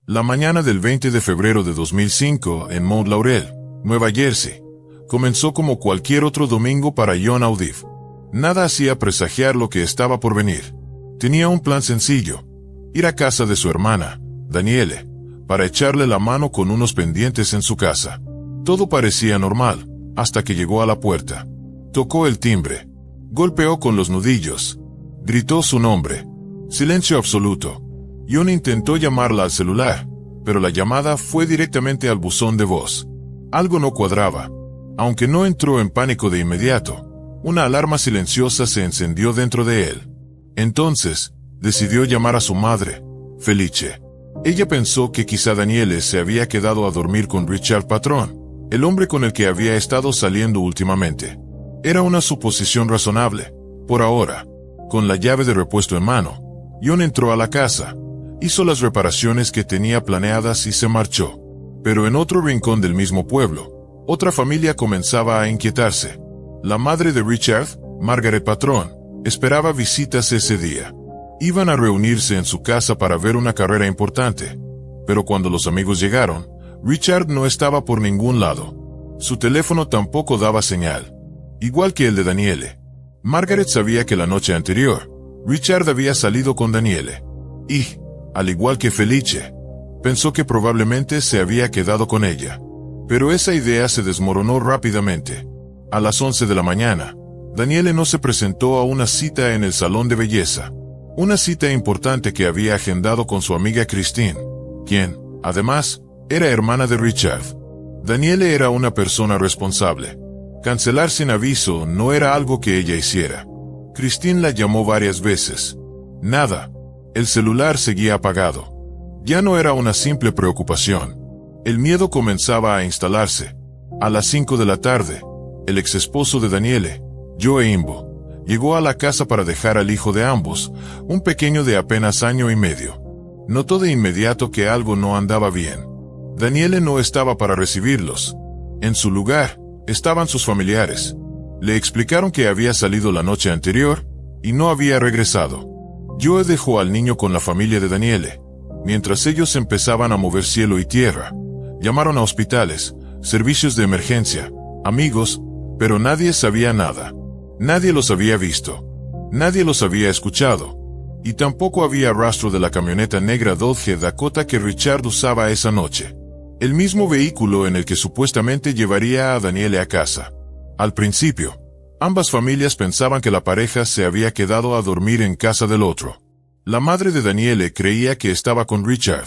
La mañana del 20 de febrero de 2005, en Mount Laurel, Nueva Jersey, comenzó como cualquier otro domingo para John Audif. Nada hacía presagiar lo que estaba por venir. Tenía un plan sencillo: ir a casa de su hermana, Danielle, para echarle la mano con unos pendientes en su casa. Todo parecía normal, hasta que llegó a la puerta. Tocó el timbre. Golpeó con los nudillos. Gritó su nombre. Silencio absoluto. John intentó llamarla al celular, pero la llamada fue directamente al buzón de voz. Algo no cuadraba. Aunque no entró en pánico de inmediato, una alarma silenciosa se encendió dentro de él. Entonces, decidió llamar a su madre, Felice. Ella pensó que quizá Danielle se había quedado a dormir con Richard Patrón, el hombre con el que había estado saliendo últimamente. Era una suposición razonable. Por ahora, con la llave de repuesto en mano, John entró a la casa, hizo las reparaciones que tenía planeadas y se marchó. Pero en otro rincón del mismo pueblo, otra familia comenzaba a inquietarse. La madre de Richard, Margaret Patrón, esperaba visitas ese día. Iban a reunirse en su casa para ver una carrera importante. Pero cuando los amigos llegaron, Richard no estaba por ningún lado. Su teléfono tampoco daba señal. Igual que el de Danielle. Margaret sabía que la noche anterior, Richard había salido con Danielle. Y, al igual que Felice, pensó que probablemente se había quedado con ella. Pero esa idea se desmoronó rápidamente. A las 11 de la mañana, Danielle no se presentó a una cita en el salón de belleza. Una cita importante que había agendado con su amiga Christine, quien, además, era hermana de Richard. Danielle era una persona responsable. Cancelar sin aviso no era algo que ella hiciera. Christine la llamó varias veces. Nada. El celular seguía apagado. Ya no era una simple preocupación. El miedo comenzaba a instalarse. A las 5 de la tarde, el exesposo de Daniele, Joe Imbo, llegó a la casa para dejar al hijo de ambos, un pequeño de apenas año y medio. Notó de inmediato que algo no andaba bien. Daniele no estaba para recibirlos. En su lugar, estaban sus familiares. Le explicaron que había salido la noche anterior y no había regresado. Joe dejó al niño con la familia de Daniele. Mientras ellos empezaban a mover cielo y tierra, llamaron a hospitales, servicios de emergencia, amigos, pero nadie sabía nada. Nadie los había visto. Nadie los había escuchado. Y tampoco había rastro de la camioneta negra Dodge Dakota que Richard usaba esa noche. El mismo vehículo en el que supuestamente llevaría a Daniele a casa. Al principio, ambas familias pensaban que la pareja se había quedado a dormir en casa del otro. La madre de Daniele creía que estaba con Richard.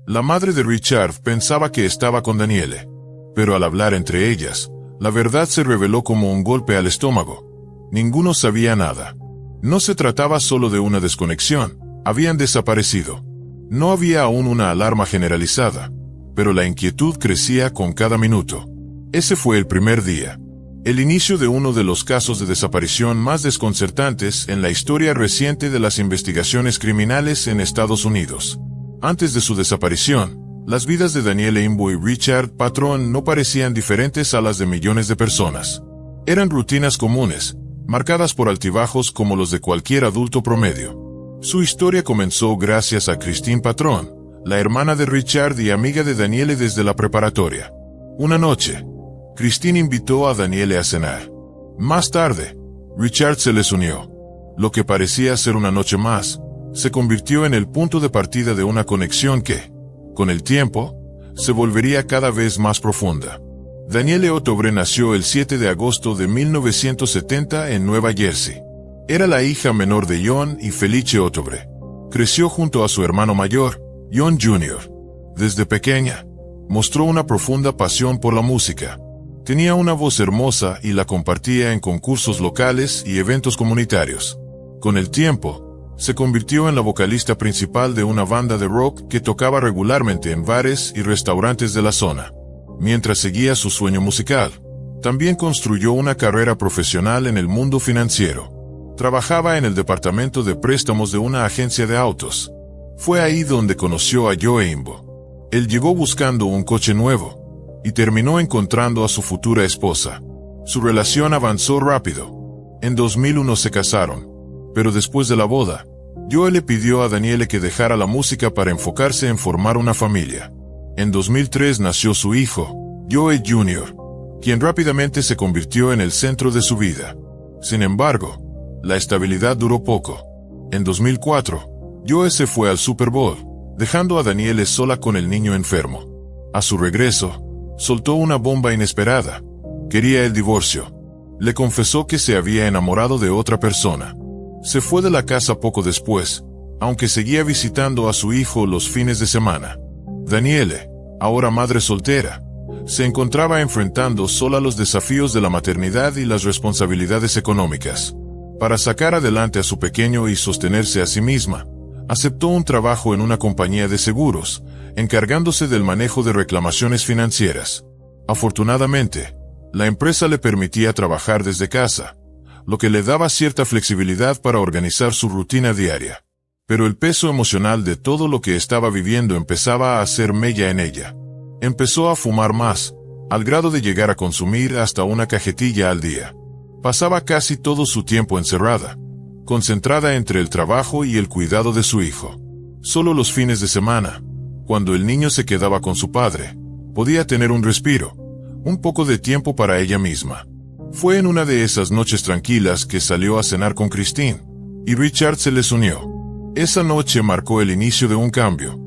La madre de Richard pensaba que estaba con Daniele. Pero al hablar entre ellas, la verdad se reveló como un golpe al estómago. Ninguno sabía nada. No se trataba solo de una desconexión, habían desaparecido. No había aún una alarma generalizada, pero la inquietud crecía con cada minuto. Ese fue el primer día. El inicio de uno de los casos de desaparición más desconcertantes en la historia reciente de las investigaciones criminales en Estados Unidos. Antes de su desaparición, las vidas de Daniele Imbo y Richard Patron no parecían diferentes a las de millones de personas. Eran rutinas comunes, marcadas por altibajos como los de cualquier adulto promedio. Su historia comenzó gracias a Christine Patron, la hermana de Richard y amiga de Daniele desde la preparatoria. Una noche, Christine invitó a Daniele a cenar. Más tarde, Richard se les unió. Lo que parecía ser una noche más, se convirtió en el punto de partida de una conexión que, con el tiempo, se volvería cada vez más profunda. Daniele Otobre nació el 7 de agosto de 1970 en Nueva Jersey. Era la hija menor de John y Felice Otobre. Creció junto a su hermano mayor, John Jr. Desde pequeña, mostró una profunda pasión por la música. Tenía una voz hermosa y la compartía en concursos locales y eventos comunitarios. Con el tiempo, se convirtió en la vocalista principal de una banda de rock que tocaba regularmente en bares y restaurantes de la zona. Mientras seguía su sueño musical, también construyó una carrera profesional en el mundo financiero. Trabajaba en el departamento de préstamos de una agencia de autos. Fue ahí donde conoció a Joe Imbo. Él llegó buscando un coche nuevo y terminó encontrando a su futura esposa. Su relación avanzó rápido. En 2001 se casaron, pero después de la boda, Joe le pidió a Daniele que dejara la música para enfocarse en formar una familia. En 2003 nació su hijo, Joe Jr., quien rápidamente se convirtió en el centro de su vida. Sin embargo, la estabilidad duró poco. En 2004, Joe se fue al Super Bowl, dejando a Daniele sola con el niño enfermo. A su regreso, soltó una bomba inesperada. Quería el divorcio. Le confesó que se había enamorado de otra persona. Se fue de la casa poco después, aunque seguía visitando a su hijo los fines de semana. Daniele, ahora madre soltera, se encontraba enfrentando sola los desafíos de la maternidad y las responsabilidades económicas. Para sacar adelante a su pequeño y sostenerse a sí misma, aceptó un trabajo en una compañía de seguros, encargándose del manejo de reclamaciones financieras. Afortunadamente, la empresa le permitía trabajar desde casa, lo que le daba cierta flexibilidad para organizar su rutina diaria. Pero el peso emocional de todo lo que estaba viviendo empezaba a hacer mella en ella. Empezó a fumar más, al grado de llegar a consumir hasta una cajetilla al día. Pasaba casi todo su tiempo encerrada, concentrada entre el trabajo y el cuidado de su hijo. Solo los fines de semana, cuando el niño se quedaba con su padre, podía tener un respiro, un poco de tiempo para ella misma. Fue en una de esas noches tranquilas que salió a cenar con Christine, y Richard se les unió. Esa noche marcó el inicio de un cambio.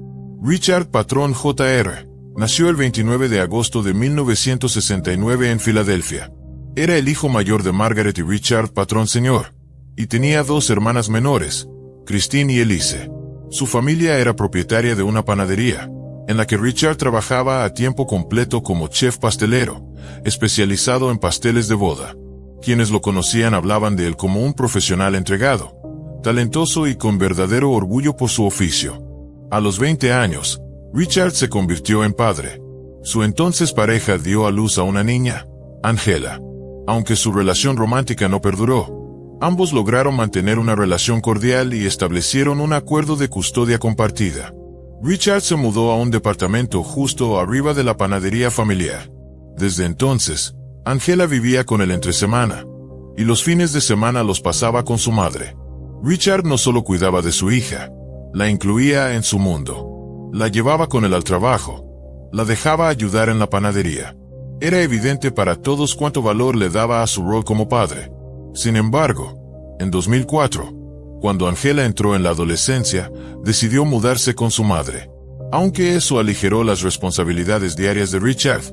Richard Patron Jr. nació el 29 de agosto de 1969 en Filadelfia. Era el hijo mayor de Margaret y Richard Patron Sr., y tenía dos hermanas menores, Christine y Elise. Su familia era propietaria de una panadería, en la que Richard trabajaba a tiempo completo como chef pastelero, especializado en pasteles de boda. Quienes lo conocían hablaban de él como un profesional entregado, talentoso y con verdadero orgullo por su oficio. A los 20 años, Richard se convirtió en padre. Su entonces pareja dio a luz a una niña, Angela. Aunque su relación romántica no perduró, ambos lograron mantener una relación cordial y establecieron un acuerdo de custodia compartida. Richard se mudó a un departamento justo arriba de la panadería familiar. Desde entonces, Angela vivía con él entre semana, y los fines de semana los pasaba con su madre. Richard no solo cuidaba de su hija, la incluía en su mundo. La llevaba con él al trabajo, la dejaba ayudar en la panadería. Era evidente para todos cuánto valor le daba a su rol como padre. Sin embargo, en 2004, cuando Angela entró en la adolescencia, decidió mudarse con su madre. Aunque eso aligeró las responsabilidades diarias de Richard,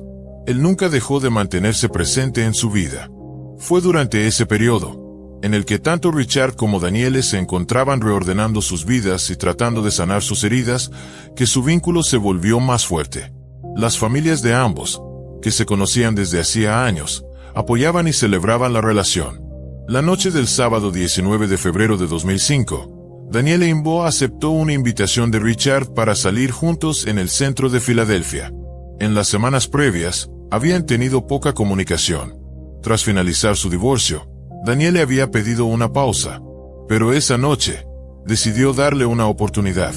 él nunca dejó de mantenerse presente en su vida. Fue durante ese periodo, en el que tanto Richard como Danielle se encontraban reordenando sus vidas y tratando de sanar sus heridas, que su vínculo se volvió más fuerte. Las familias de ambos, que se conocían desde hacía años, apoyaban y celebraban la relación. La noche del sábado 19 de febrero de 2005, Danielle Imbo aceptó una invitación de Richard para salir juntos en el centro de Filadelfia. En las semanas previas, habían tenido poca comunicación. Tras finalizar su divorcio, Danielle había pedido una pausa, pero esa noche, decidió darle una oportunidad.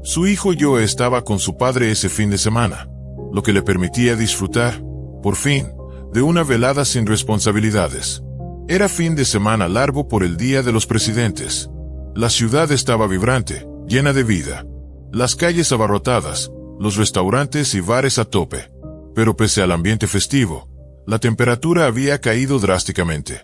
Su hijo Joe estaba con su padre ese fin de semana, lo que le permitía disfrutar, por fin, de una velada sin responsabilidades. Era fin de semana largo por el Día de los Presidentes. La ciudad estaba vibrante, llena de vida. Las calles abarrotadas, los restaurantes y bares a tope. Pero pese al ambiente festivo, la temperatura había caído drásticamente.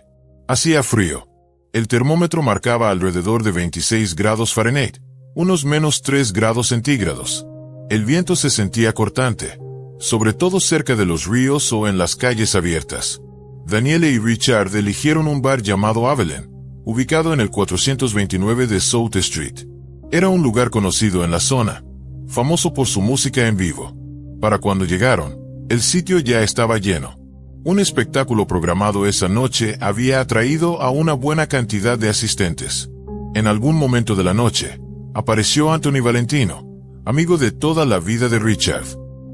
Hacía frío. El termómetro marcaba alrededor de 26 grados Fahrenheit, unos menos 3 grados centígrados. El viento se sentía cortante, sobre todo cerca de los ríos o en las calles abiertas. Danielle y Richard eligieron un bar llamado Avalon, ubicado en el 429 de South Street. Era un lugar conocido en la zona, famoso por su música en vivo. Para cuando llegaron, el sitio ya estaba lleno. Un espectáculo programado esa noche había atraído a una buena cantidad de asistentes. En algún momento de la noche, apareció Anthony Valentino, amigo de toda la vida de Richard.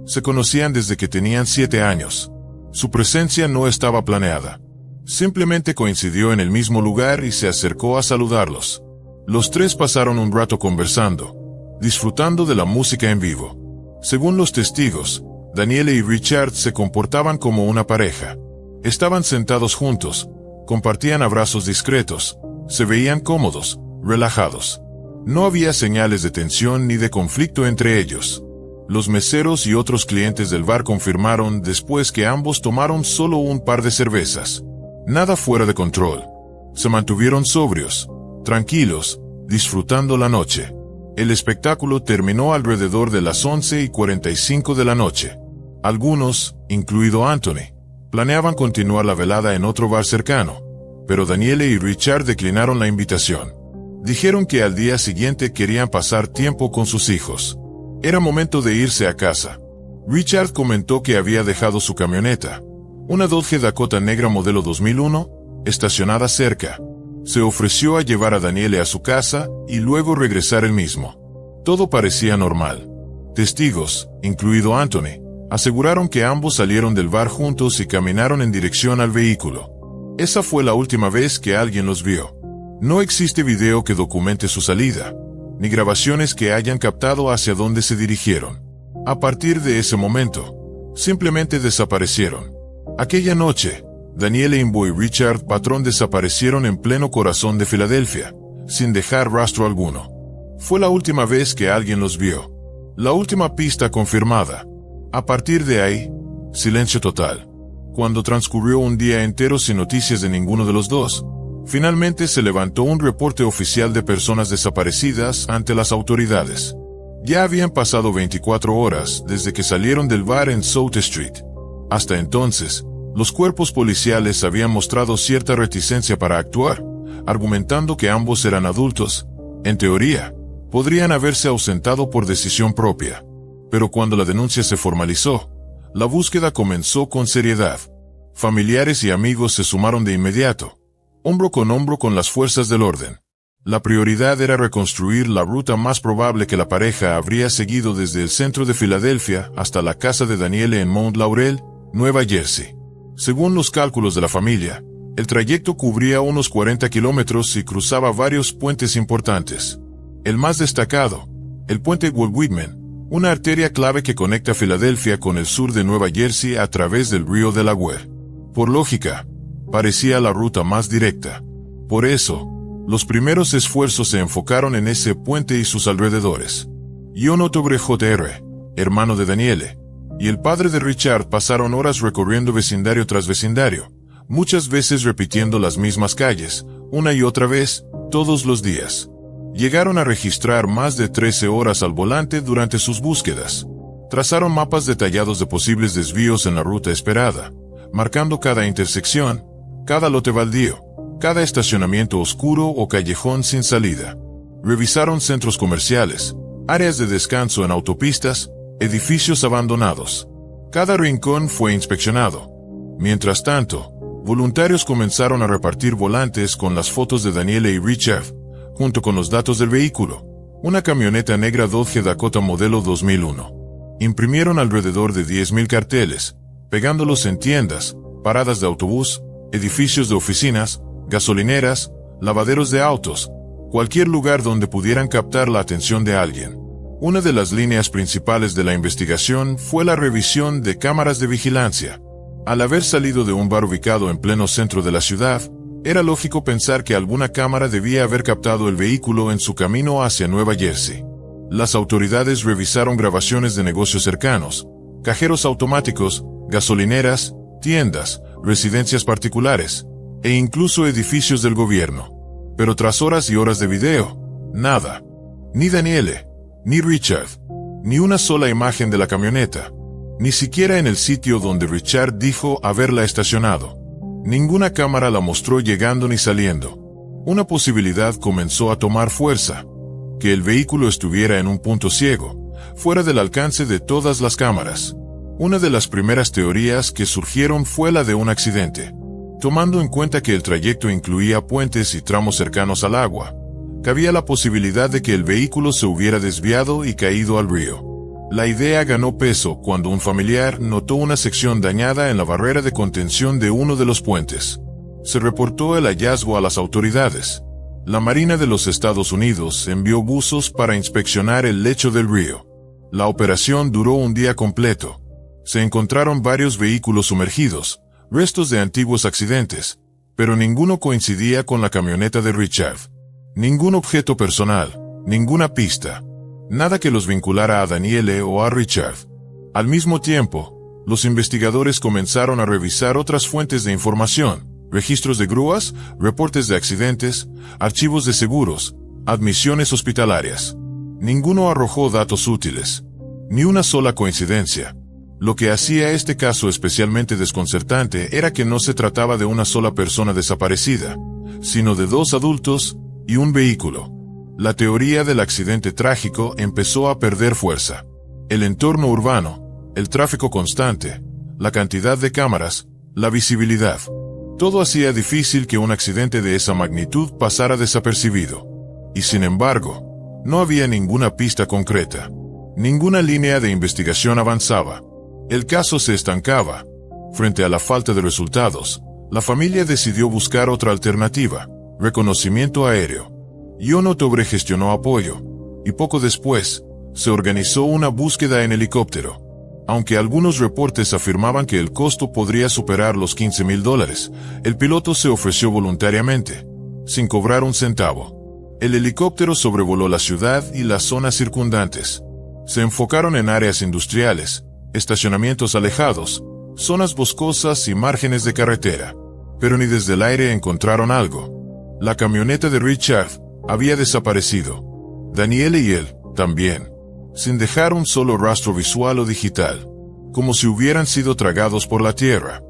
Se conocían desde que tenían 7 años. Su presencia no estaba planeada. Simplemente coincidió en el mismo lugar y se acercó a saludarlos. Los tres pasaron un rato conversando, disfrutando de la música en vivo. Según los testigos, Danielle y Richard se comportaban como una pareja. Estaban sentados juntos, compartían abrazos discretos, se veían cómodos, relajados. No había señales de tensión ni de conflicto entre ellos. Los meseros y otros clientes del bar confirmaron después que ambos tomaron solo un par de cervezas. Nada fuera de control. Se mantuvieron sobrios, tranquilos, disfrutando la noche. El espectáculo terminó alrededor de las 11:45 de la noche. Algunos, incluido Anthony, planeaban continuar la velada en otro bar cercano, pero Danielle y Richard declinaron la invitación. Dijeron que al día siguiente querían pasar tiempo con sus hijos. Era momento de irse a casa. Richard comentó que había dejado su camioneta, una Dodge Dakota negra modelo 2001, estacionada cerca. Se ofreció a llevar a Danielle a su casa y luego regresar él mismo. Todo parecía normal. Testigos, incluido Anthony, aseguraron que ambos salieron del bar juntos y caminaron en dirección al vehículo. Esa fue la última vez que alguien los vio. No existe video que documente su salida, ni grabaciones que hayan captado hacia dónde se dirigieron. A partir de ese momento, simplemente desaparecieron. Aquella noche, Danielle Imbo y Richard Patrón desaparecieron en pleno corazón de Filadelfia, sin dejar rastro alguno. Fue la última vez que alguien los vio. La última pista confirmada. A partir de ahí, silencio total. Cuando transcurrió un día entero sin noticias de ninguno de los dos, finalmente se levantó un reporte oficial de personas desaparecidas ante las autoridades. Ya habían pasado 24 horas desde que salieron del bar en South Street. Hasta entonces, los cuerpos policiales habían mostrado cierta reticencia para actuar, argumentando que ambos eran adultos. En teoría, podrían haberse ausentado por decisión propia. Pero cuando la denuncia se formalizó, la búsqueda comenzó con seriedad. Familiares y amigos se sumaron de inmediato, hombro con las fuerzas del orden. La prioridad era reconstruir la ruta más probable que la pareja habría seguido desde el centro de Filadelfia hasta la casa de Daniele en Mount Laurel, Nueva Jersey. Según los cálculos de la familia, el trayecto cubría unos 40 kilómetros y cruzaba varios puentes importantes. El más destacado, el puente Walt Whitman, una arteria clave que conecta Filadelfia con el sur de Nueva Jersey a través del río Delaware. Por lógica, parecía la ruta más directa. Por eso, los primeros esfuerzos se enfocaron en ese puente y sus alrededores. John Ottobre Jr., hermano de Daniele, y el padre de Richard pasaron horas recorriendo vecindario tras vecindario, muchas veces repitiendo las mismas calles, una y otra vez, todos los días. Llegaron a registrar más de 13 horas al volante durante sus búsquedas. Trazaron mapas detallados de posibles desvíos en la ruta esperada, marcando cada intersección, cada lote baldío, cada estacionamiento oscuro o callejón sin salida. Revisaron centros comerciales, áreas de descanso en autopistas, edificios abandonados. Cada rincón fue inspeccionado. Mientras tanto, voluntarios comenzaron a repartir volantes con las fotos de Daniele y Richard, junto con los datos del vehículo, una camioneta negra Dodge Dakota modelo 2001. Imprimieron alrededor de 10,000 carteles, pegándolos en tiendas, paradas de autobús, edificios de oficinas, gasolineras, lavaderos de autos, cualquier lugar donde pudieran captar la atención de alguien. Una de las líneas principales de la investigación fue la revisión de cámaras de vigilancia. Al haber salido de un bar ubicado en pleno centro de la ciudad, era lógico pensar que alguna cámara debía haber captado el vehículo en su camino hacia Nueva Jersey. Las autoridades revisaron grabaciones de negocios cercanos, cajeros automáticos, gasolineras, tiendas, residencias particulares, e incluso edificios del gobierno. Pero tras horas y horas de video, nada. Ni Daniele, ni Richard, ni una sola imagen de la camioneta, ni siquiera en el sitio donde Richard dijo haberla estacionado. Ninguna cámara la mostró llegando ni saliendo. Una posibilidad comenzó a tomar fuerza: que el vehículo estuviera en un punto ciego, fuera del alcance de todas las cámaras. Una de las primeras teorías que surgieron fue la de un accidente. Tomando en cuenta que el trayecto incluía puentes y tramos cercanos al agua, cabía la posibilidad de que el vehículo se hubiera desviado y caído al río. La idea ganó peso cuando un familiar notó una sección dañada en la barrera de contención de uno de los puentes. Se reportó el hallazgo a las autoridades. La Marina de los Estados Unidos envió buzos para inspeccionar el lecho del río. La operación duró un día completo. Se encontraron varios vehículos sumergidos, restos de antiguos accidentes, pero ninguno coincidía con la camioneta de Richard. Ningún objeto personal, ninguna pista, nada que los vinculara a Daniele o a Richard. Al mismo tiempo, los investigadores comenzaron a revisar otras fuentes de información: registros de grúas, reportes de accidentes, archivos de seguros, admisiones hospitalarias. Ninguno arrojó datos útiles. Ni una sola coincidencia. Lo que hacía este caso especialmente desconcertante era que no se trataba de una sola persona desaparecida, sino de dos adultos y un vehículo. La teoría del accidente trágico empezó a perder fuerza. El entorno urbano, el tráfico constante, la cantidad de cámaras, la visibilidad. Todo hacía difícil que un accidente de esa magnitud pasara desapercibido. Y sin embargo, no había ninguna pista concreta. Ninguna línea de investigación avanzaba. El caso se estancaba. Frente a la falta de resultados, la familia decidió buscar otra alternativa: reconocimiento aéreo. John Ottobre gestionó apoyo, y poco después, se organizó una búsqueda en helicóptero. Aunque algunos reportes afirmaban que el costo podría superar los $15,000, el piloto se ofreció voluntariamente, sin cobrar un centavo. El helicóptero sobrevoló la ciudad y las zonas circundantes. Se enfocaron en áreas industriales, estacionamientos alejados, zonas boscosas y márgenes de carretera. Pero ni desde el aire encontraron algo. La camioneta de Richard había desaparecido. Daniele y él, también. Sin dejar un solo rastro visual o digital. Como si hubieran sido tragados por la tierra.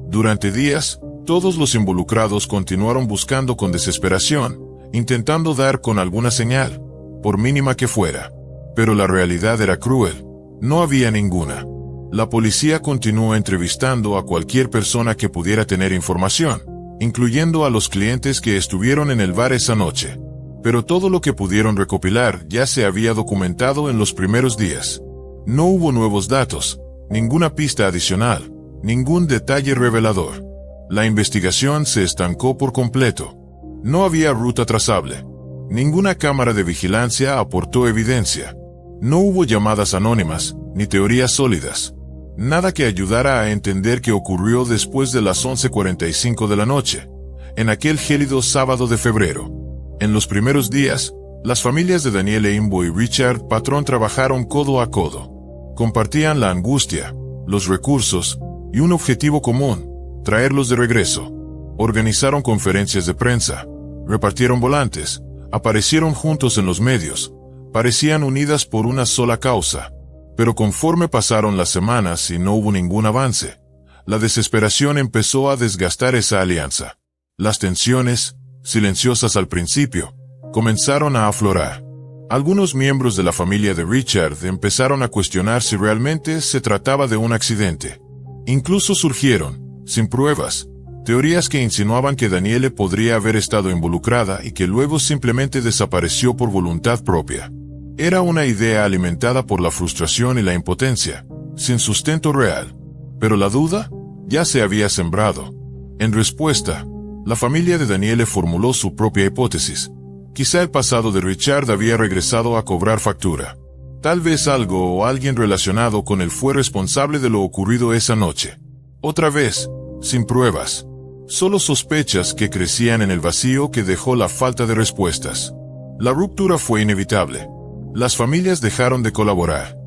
Durante días, todos los involucrados continuaron buscando con desesperación, intentando dar con alguna señal, por mínima que fuera. Pero la realidad era cruel. No había ninguna. La policía continuó entrevistando a cualquier persona que pudiera tener información, incluyendo a los clientes que estuvieron en el bar esa noche. Pero todo lo que pudieron recopilar ya se había documentado en los primeros días. No hubo nuevos datos, ninguna pista adicional, ningún detalle revelador. La investigación se estancó por completo. No había ruta trazable. Ninguna cámara de vigilancia aportó evidencia. No hubo llamadas anónimas, ni teorías sólidas. Nada que ayudara a entender qué ocurrió después de las 11:45 de la noche, en aquel gélido sábado de febrero. En los primeros días, las familias de Daniele Imbo y Richard Patrón trabajaron codo a codo. Compartían la angustia, los recursos y un objetivo común: traerlos de regreso. Organizaron conferencias de prensa, repartieron volantes, aparecieron juntos en los medios, parecían unidas por una sola causa. Pero conforme pasaron las semanas y no hubo ningún avance, la desesperación empezó a desgastar esa alianza. Las tensiones, silenciosas al principio, comenzaron a aflorar. Algunos miembros de la familia de Richard empezaron a cuestionar si realmente se trataba de un accidente. Incluso surgieron, sin pruebas, teorías que insinuaban que Daniele podría haber estado involucrada y que luego simplemente desapareció por voluntad propia. Era una idea alimentada por la frustración y la impotencia, sin sustento real. Pero la duda ya se había sembrado. En respuesta, la familia de Daniele formuló su propia hipótesis. Quizá el pasado de Richard había regresado a cobrar factura. Tal vez algo o alguien relacionado con él fue responsable de lo ocurrido esa noche. Otra vez, sin pruebas. Solo sospechas que crecían en el vacío que dejó la falta de respuestas. La ruptura fue inevitable. Las familias dejaron de colaborar.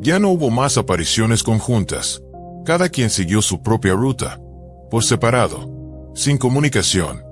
Ya no hubo más apariciones conjuntas. Cada quien siguió su propia ruta, por separado, sin comunicación.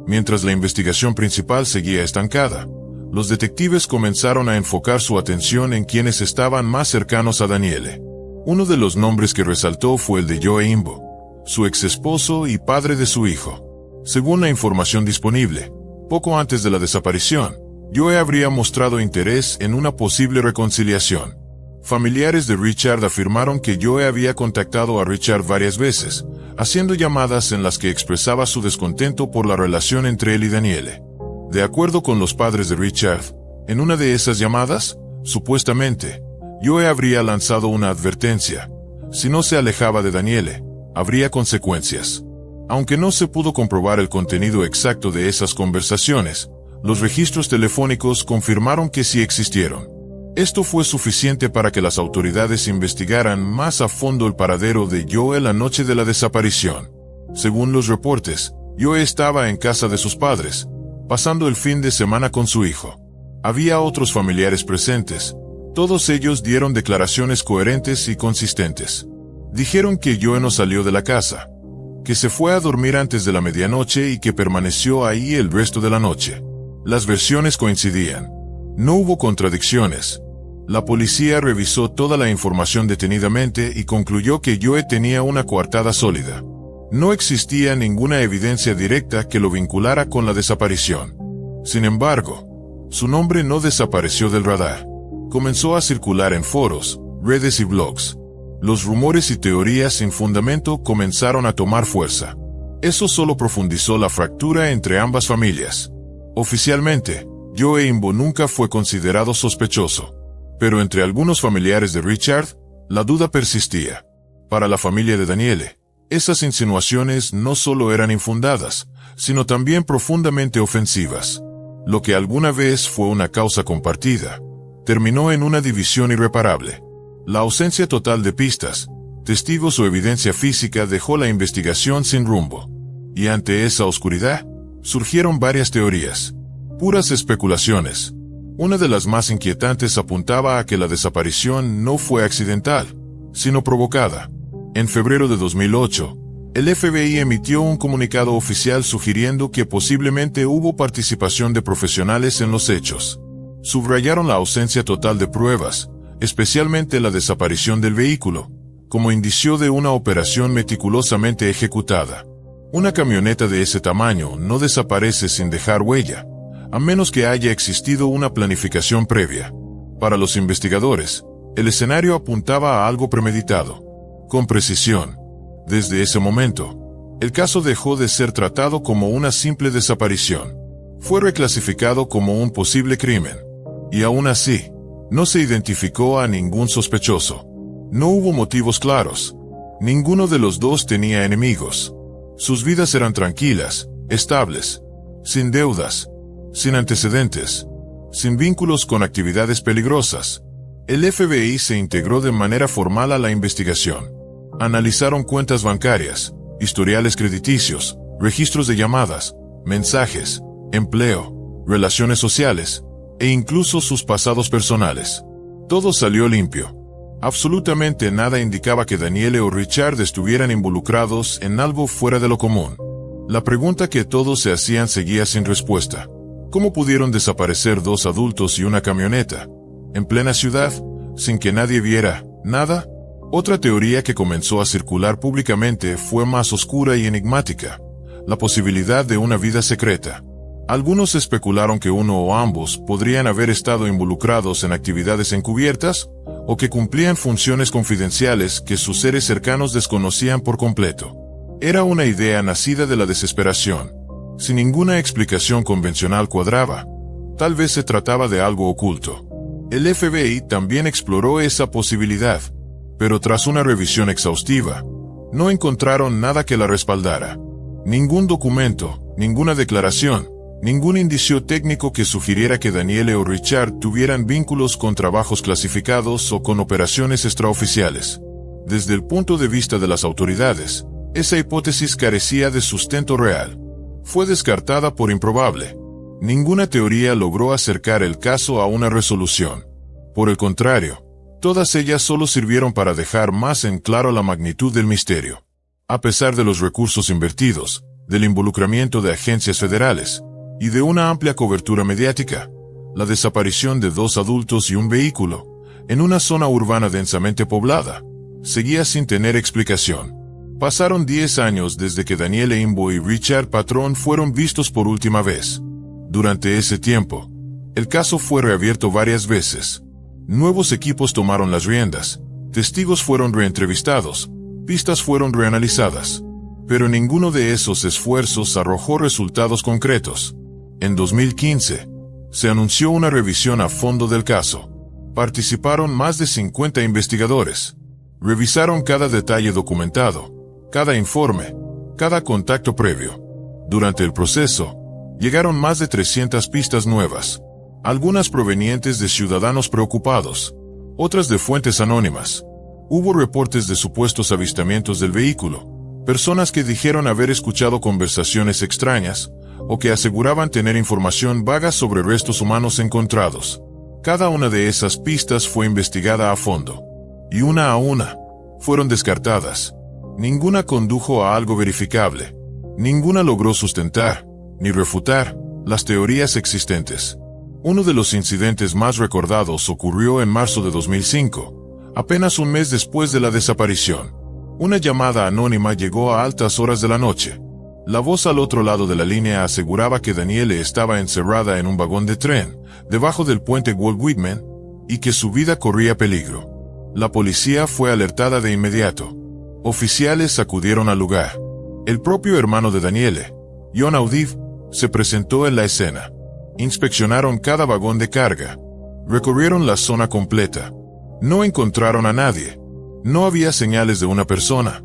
Mientras la investigación principal seguía estancada, los detectives comenzaron a enfocar su atención en quienes estaban más cercanos a Daniele. Uno de los nombres que resaltó fue el de Joe Imbo, su ex esposo y padre de su hijo. Según la información disponible, poco antes de la desaparición, Joe habría mostrado interés en una posible reconciliación. Familiares de Richard afirmaron que Joe había contactado a Richard varias veces, haciendo llamadas en las que expresaba su descontento por la relación entre él y Daniele. De acuerdo con los padres de Richard, en una de esas llamadas, supuestamente, Joe habría lanzado una advertencia: si no se alejaba de Daniele, habría consecuencias. Aunque no se pudo comprobar el contenido exacto de esas conversaciones, los registros telefónicos confirmaron que sí existieron. Esto fue suficiente para que las autoridades investigaran más a fondo el paradero de Joe la noche de la desaparición. Según los reportes, Joe estaba en casa de sus padres, pasando el fin de semana con su hijo. Había otros familiares presentes. Todos ellos dieron declaraciones coherentes y consistentes. Dijeron que Joe no salió de la casa, que se fue a dormir antes de la medianoche y que permaneció ahí el resto de la noche. Las versiones coincidían. No hubo contradicciones. La policía revisó toda la información detenidamente y concluyó que Joe tenía una coartada sólida. No existía ninguna evidencia directa que lo vinculara con la desaparición. Sin embargo, su nombre no desapareció del radar. Comenzó a circular en foros, redes y blogs. Los rumores y teorías sin fundamento comenzaron a tomar fuerza. Eso solo profundizó la fractura entre ambas familias. Oficialmente, Joe Imbo nunca fue considerado sospechoso. Pero entre algunos familiares de Richard, la duda persistía. Para la familia de Daniele, esas insinuaciones no solo eran infundadas, sino también profundamente ofensivas. Lo que alguna vez fue una causa compartida, terminó en una división irreparable. La ausencia total de pistas, testigos o evidencia física dejó la investigación sin rumbo. Y ante esa oscuridad, surgieron varias teorías. Puras especulaciones. Una de las más inquietantes apuntaba a que la desaparición no fue accidental, sino provocada. En febrero de 2008, el FBI emitió un comunicado oficial sugiriendo que posiblemente hubo participación de profesionales en los hechos. Subrayaron la ausencia total de pruebas, especialmente la desaparición del vehículo, como indicio de una operación meticulosamente ejecutada. Una camioneta de ese tamaño no desaparece sin dejar huella, a menos que haya existido una planificación previa. Para los investigadores, el escenario apuntaba a algo premeditado. con precisión. Desde ese momento, el caso dejó de ser tratado como una simple desaparición. Fue reclasificado como un posible crimen. Y aún así, no se identificó a ningún sospechoso. No hubo motivos claros. Ninguno de los dos tenía enemigos. Sus vidas eran tranquilas, estables, sin deudas, sin antecedentes, sin vínculos con actividades peligrosas. El FBI se integró de manera formal a la investigación. Analizaron cuentas bancarias, historiales crediticios, registros de llamadas, mensajes, empleo, relaciones sociales, e incluso sus pasados personales. Todo salió limpio. Absolutamente nada indicaba que Daniele o Richard estuvieran involucrados en algo fuera de lo común. La pregunta que todos se hacían seguía sin respuesta. ¿Cómo pudieron desaparecer dos adultos y una camioneta, en plena ciudad, sin que nadie viera nada? Otra teoría que comenzó a circular públicamente fue más oscura y enigmática: la posibilidad de una vida secreta. Algunos especularon que uno o ambos podrían haber estado involucrados en actividades encubiertas, o que cumplían funciones confidenciales que sus seres cercanos desconocían por completo. Era una idea nacida de la desesperación. Si ninguna explicación convencional cuadraba, tal vez se trataba de algo oculto. El FBI también exploró esa posibilidad, pero tras una revisión exhaustiva, no encontraron nada que la respaldara. Ningún documento, ninguna declaración, ningún indicio técnico que sugiriera que Daniele o Richard tuvieran vínculos con trabajos clasificados o con operaciones extraoficiales. Desde el punto de vista de las autoridades, esa hipótesis carecía de sustento real. Fue descartada por improbable. Ninguna teoría logró acercar el caso a una resolución. Por el contrario, todas ellas solo sirvieron para dejar más en claro la magnitud del misterio. A pesar de los recursos invertidos, del involucramiento de agencias federales y de una amplia cobertura mediática, la desaparición de dos adultos y un vehículo, en una zona urbana densamente poblada, seguía sin tener explicación. Pasaron 10 años desde que Daniele Imbo y Richard Patrón fueron vistos por última vez. Durante ese tiempo, el caso fue reabierto varias veces. Nuevos equipos tomaron las riendas, testigos fueron reentrevistados, pistas fueron reanalizadas. Pero ninguno de esos esfuerzos arrojó resultados concretos. En 2015, se anunció una revisión a fondo del caso. Participaron más de 50 investigadores. Revisaron cada detalle documentado, cada informe, cada contacto previo. Durante el proceso, llegaron más de 300 pistas nuevas, algunas provenientes de ciudadanos preocupados, otras de fuentes anónimas. Hubo reportes de supuestos avistamientos del vehículo, personas que dijeron haber escuchado conversaciones extrañas, o que aseguraban tener información vaga sobre restos humanos encontrados. Cada una de esas pistas fue investigada a fondo, y una a una, fueron descartadas. Ninguna condujo a algo verificable. Ninguna logró sustentar, ni refutar, las teorías existentes. Uno de los incidentes más recordados ocurrió en marzo de 2005, apenas un mes después de la desaparición. Una llamada anónima llegó a altas horas de la noche. La voz al otro lado de la línea aseguraba que Daniele estaba encerrada en un vagón de tren, debajo del puente Walt Whitman, y que su vida corría peligro. La policía fue alertada de inmediato. Oficiales acudieron al lugar. El propio hermano de Daniele, John Audiv, se presentó en la escena. Inspeccionaron cada vagón de carga. Recorrieron la zona completa. No encontraron a nadie. No había señales de una persona,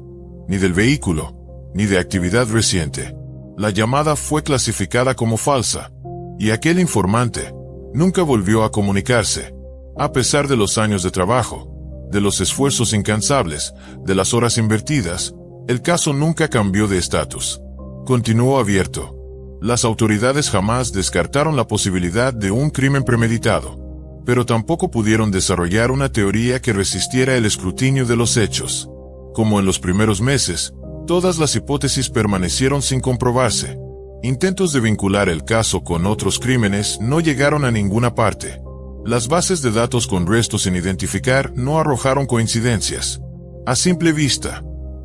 ni del vehículo, ni de actividad reciente. La llamada fue clasificada como falsa, y aquel informante nunca volvió a comunicarse. A pesar de los años de trabajo, de los esfuerzos incansables, de las horas invertidas, el caso nunca cambió de estatus. Continuó abierto. Las autoridades jamás descartaron la posibilidad de un crimen premeditado, pero tampoco pudieron desarrollar una teoría que resistiera el escrutinio de los hechos. Como en los primeros meses, todas las hipótesis permanecieron sin comprobarse. Intentos de vincular el caso con otros crímenes no llegaron a ninguna parte. Las bases de datos con restos sin identificar no arrojaron coincidencias. A simple vista,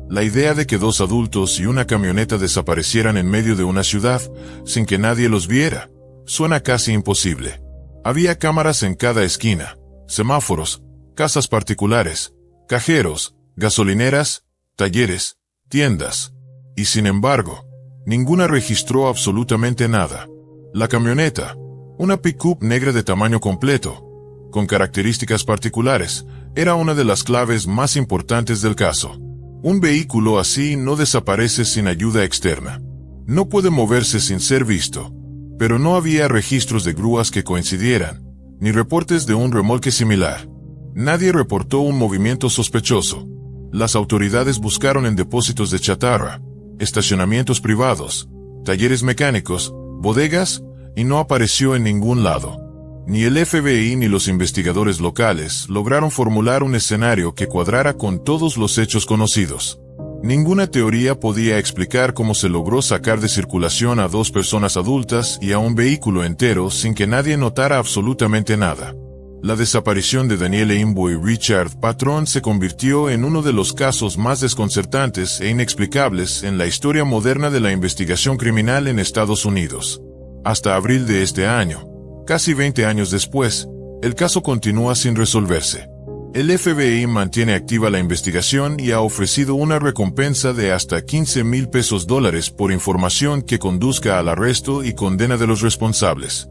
la idea de que dos adultos y una camioneta desaparecieran en medio de una ciudad, sin que nadie los viera, suena casi imposible. Había cámaras en cada esquina, semáforos, casas particulares, cajeros, gasolineras, talleres, tiendas. Y sin embargo, ninguna registró absolutamente nada. La camioneta, una pick-up negra de tamaño completo, con características particulares, era una de las claves más importantes del caso. Un vehículo así no desaparece sin ayuda externa. No puede moverse sin ser visto. Pero no había registros de grúas que coincidieran, ni reportes de un remolque similar. Nadie reportó un movimiento sospechoso. Las autoridades buscaron en depósitos de chatarra, estacionamientos privados, talleres mecánicos, bodegas, y no apareció en ningún lado. Ni el FBI ni los investigadores locales lograron formular un escenario que cuadrara con todos los hechos conocidos. Ninguna teoría podía explicar cómo se logró sacar de circulación a 2 personas adultas y a un vehículo entero sin que nadie notara absolutamente nada. La desaparición de Danielle Imbo y Richard Patrón se convirtió en uno de los casos más desconcertantes e inexplicables en la historia moderna de la investigación criminal en Estados Unidos. Hasta abril de este año, casi 20 años después, el caso continúa sin resolverse. El FBI mantiene activa la investigación y ha ofrecido una recompensa de hasta $15,000 por información que conduzca al arresto y condena de los responsables.